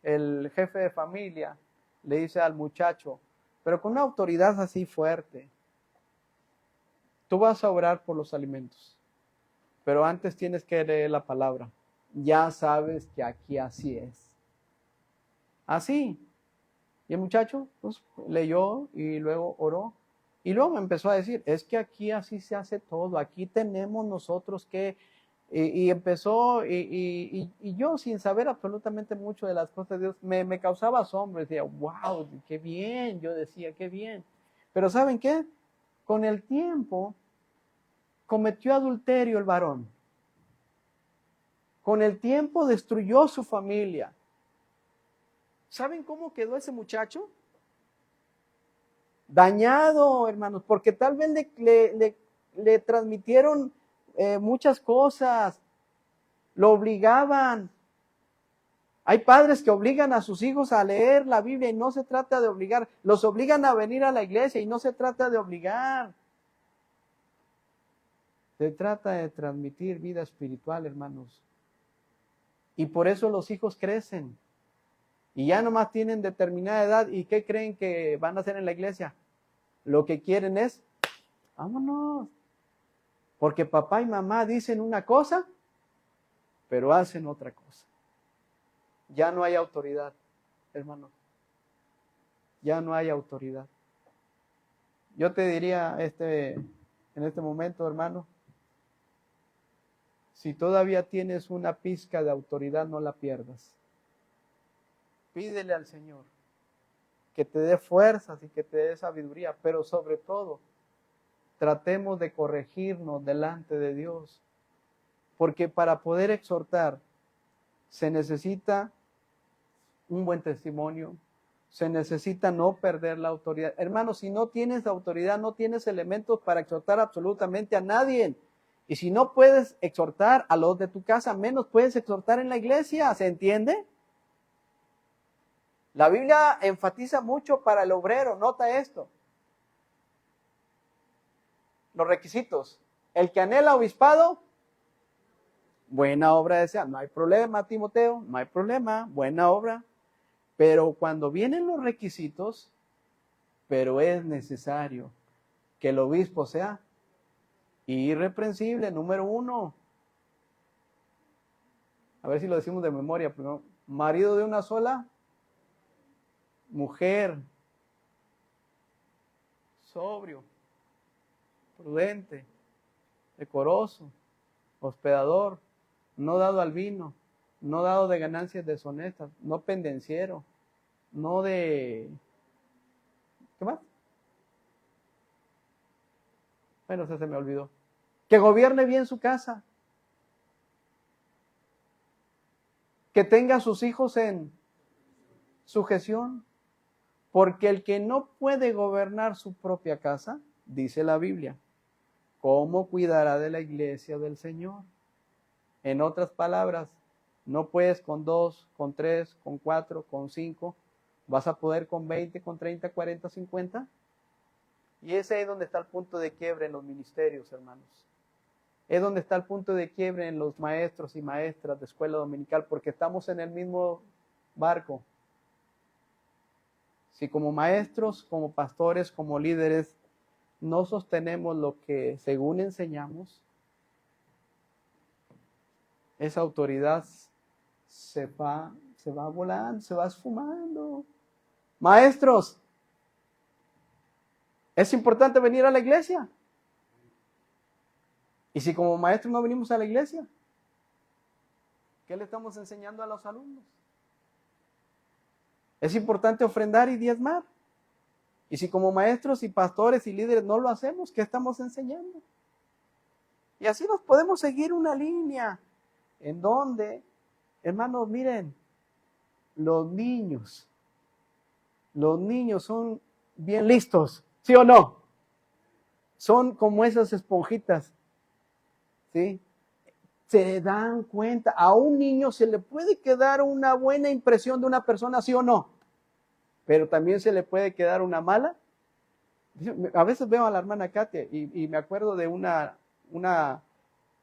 el jefe de familia le dice al muchacho, pero con una autoridad así fuerte, tú vas a orar por los alimentos, pero antes tienes que leer la palabra. Ya sabes que aquí así es. Así. Y el muchacho pues, leyó y luego oró. Y luego me empezó a decir, es que aquí así se hace todo. Aquí tenemos nosotros que... Y empezó, y yo sin saber absolutamente mucho de las cosas de Dios, me causaba asombro. Decía, wow, qué bien. Yo decía, qué bien. Pero ¿saben qué? Con el tiempo cometió adulterio el varón. Con el tiempo destruyó su familia. ¿Saben cómo quedó ese muchacho? Dañado, hermanos, porque tal vez le transmitieron muchas cosas, lo obligaban. Hay padres que obligan a sus hijos a leer la Biblia y no se trata de obligar, los obligan a venir a la iglesia y no se trata de obligar. Se trata de transmitir vida espiritual, hermanos. Y por eso los hijos crecen. Y ya nomás tienen determinada edad. ¿Y qué creen que van a hacer en la iglesia? Lo que quieren es, vámonos. Porque papá y mamá dicen una cosa, pero hacen otra cosa. Ya no hay autoridad, hermano. Ya no hay autoridad. Yo te diría en este momento, hermano, si todavía tienes una pizca de autoridad, no la pierdas. Pídele al Señor que te dé fuerzas y que te dé sabiduría, pero sobre todo, tratemos de corregirnos delante de Dios, porque para poder exhortar se necesita un buen testimonio, Se necesita no perder la autoridad. Hermano, si no tienes autoridad, no tienes elementos para exhortar absolutamente a nadie. Y si no puedes exhortar a los de tu casa, menos puedes exhortar en la iglesia. ¿Se entiende? La Biblia enfatiza mucho para el obrero. Nota esto. Los requisitos. El que anhela obispado, buena obra desea. No hay problema, Timoteo, no hay problema, buena obra. Pero cuando vienen los requisitos, pero es necesario que el obispo sea irreprensible, número 1. A ver si lo decimos de memoria. Primero, marido de una sola mujer, sobrio, prudente, decoroso, hospedador, no dado al vino, no dado de ganancias deshonestas, no pendenciero, no de... ¿Qué más? Bueno, se me olvidó. Que gobierne bien su casa. Que tenga a sus hijos en sujeción. Porque el que no puede gobernar su propia casa, dice la Biblia, ¿cómo cuidará de la iglesia del Señor? En otras palabras, no puedes con 2, con 3, con 4, con 5, vas a poder con 20, con 30, 40, 50. Y ese es donde está el punto de quiebre en los ministerios, hermanos. Es donde está el punto de quiebre en los maestros y maestras de escuela dominical, porque estamos en el mismo barco. Si como maestros, como pastores, como líderes, no sostenemos lo que según enseñamos, esa autoridad se va volando, se va esfumando. Maestros, es importante venir a la iglesia. Y si como maestros no venimos a la iglesia, ¿qué le estamos enseñando a los alumnos? Es importante ofrendar y diezmar. Y si como maestros y pastores y líderes no lo hacemos, ¿qué estamos enseñando? Y así nos podemos seguir una línea en donde, hermanos, miren, los niños son bien listos, ¿sí o no? Son como esas esponjitas, ¿sí? Se dan cuenta, a un niño se le puede quedar una buena impresión de una persona, ¿sí o no? Pero también se le puede quedar una mala. A veces veo a la hermana Katia y me acuerdo de una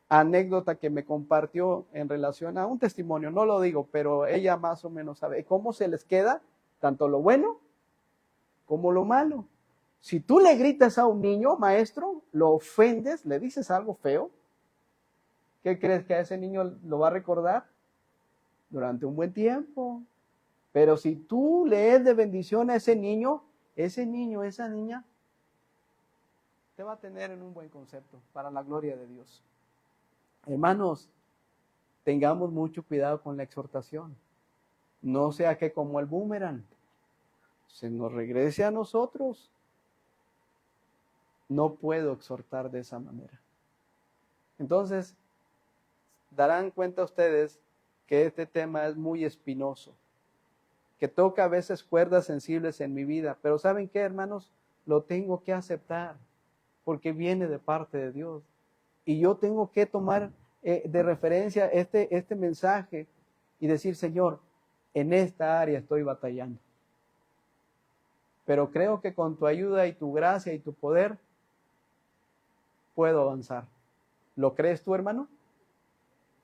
anécdota que me compartió en relación a un testimonio, no lo digo, pero ella más o menos sabe cómo se les queda tanto lo bueno como lo malo. Si tú le gritas a un niño, maestro, lo ofendes, le dices algo feo, ¿qué crees que a ese niño lo va a recordar? Durante un buen tiempo. Pero si tú le es de bendición a ese niño, esa niña, te va a tener en un buen concepto para la gloria de Dios. Hermanos, tengamos mucho cuidado con la exhortación. No sea que como el boomerang se nos regrese a nosotros. No puedo exhortar de esa manera. Entonces, darán cuenta ustedes que este tema es muy espinoso, que toca a veces cuerdas sensibles en mi vida, pero ¿saben qué, hermanos? Lo tengo que aceptar, porque viene de parte de Dios. Y yo tengo que tomar de referencia este mensaje y decir, Señor, en esta área estoy batallando. Pero creo que con tu ayuda y tu gracia y tu poder puedo avanzar. ¿Lo crees tú, hermano?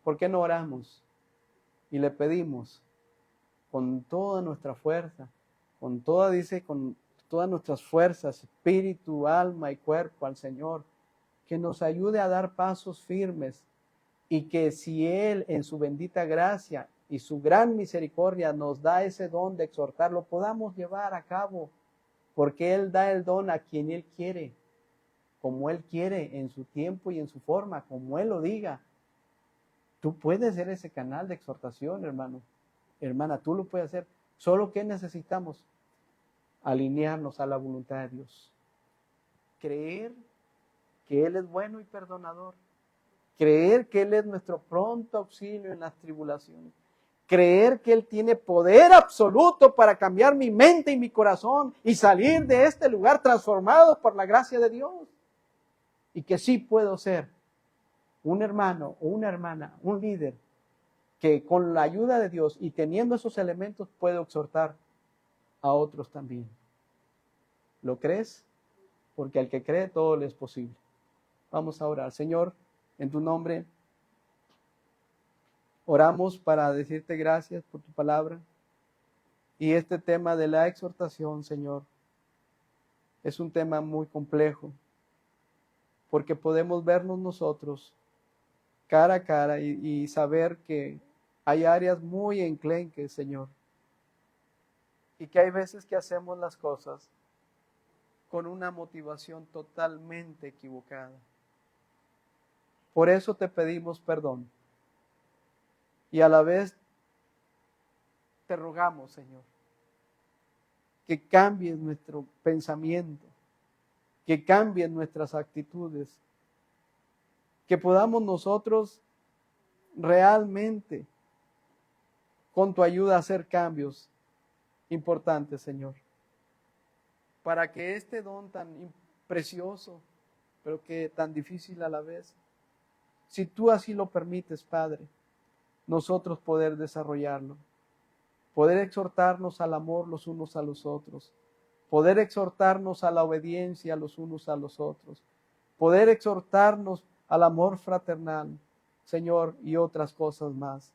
¿Por qué no oramos y le pedimos con toda nuestra fuerza, con todas nuestras fuerzas, espíritu, alma y cuerpo al Señor, que nos ayude a dar pasos firmes y que si Él en su bendita gracia y su gran misericordia nos da ese don de exhortar, lo podamos llevar a cabo, porque Él da el don a quien Él quiere, como Él quiere, en su tiempo y en su forma, como Él lo diga. Tú puedes ser ese canal de exhortación, hermano. Hermana, tú lo puedes hacer. Solo que necesitamos alinearnos a la voluntad de Dios. Creer que Él es bueno y perdonador. Creer que Él es nuestro pronto auxilio en las tribulaciones. creer que Él tiene poder absoluto para cambiar mi mente y mi corazón y salir de este lugar transformado por la gracia de Dios. Y que sí puedo ser un hermano o una hermana, un líder, que con la ayuda de Dios y teniendo esos elementos puedo exhortar a otros también. ¿Lo crees? Porque al que cree todo le es posible. Vamos a orar. Señor, en tu nombre, oramos para decirte gracias por tu palabra. Y este tema de la exhortación, Señor, es un tema muy complejo, porque podemos vernos nosotros cara a cara y saber que hay áreas muy enclenques, Señor, y que hay veces que hacemos las cosas con una motivación totalmente equivocada. Por eso te pedimos perdón. Y a la vez te rogamos, Señor, que cambies nuestro pensamiento, que cambien nuestras actitudes, que podamos nosotros realmente, con tu ayuda, hacer cambios importantes, Señor, para que este don tan precioso, pero que tan difícil a la vez, si tú así lo permites, Padre, nosotros poder desarrollarlo, poder exhortarnos al amor los unos a los otros, poder exhortarnos a la obediencia los unos a los otros, poder exhortarnos al amor fraternal, Señor, y otras cosas más.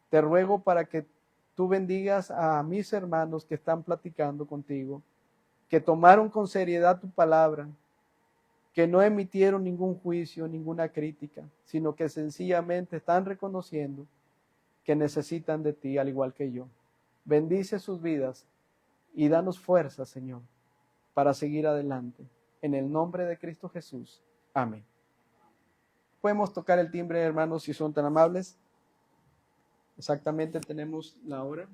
Te ruego para que tú bendigas a mis hermanos que están platicando contigo, que tomaron con seriedad tu palabra, que no emitieron ningún juicio, ninguna crítica, sino que sencillamente están reconociendo que necesitan de ti, al igual que yo. Bendice sus vidas y danos fuerza, Señor, para seguir adelante. En el nombre de Cristo Jesús. Amén. Podemos tocar el timbre, hermanos, si son tan amables. Exactamente tenemos la hora.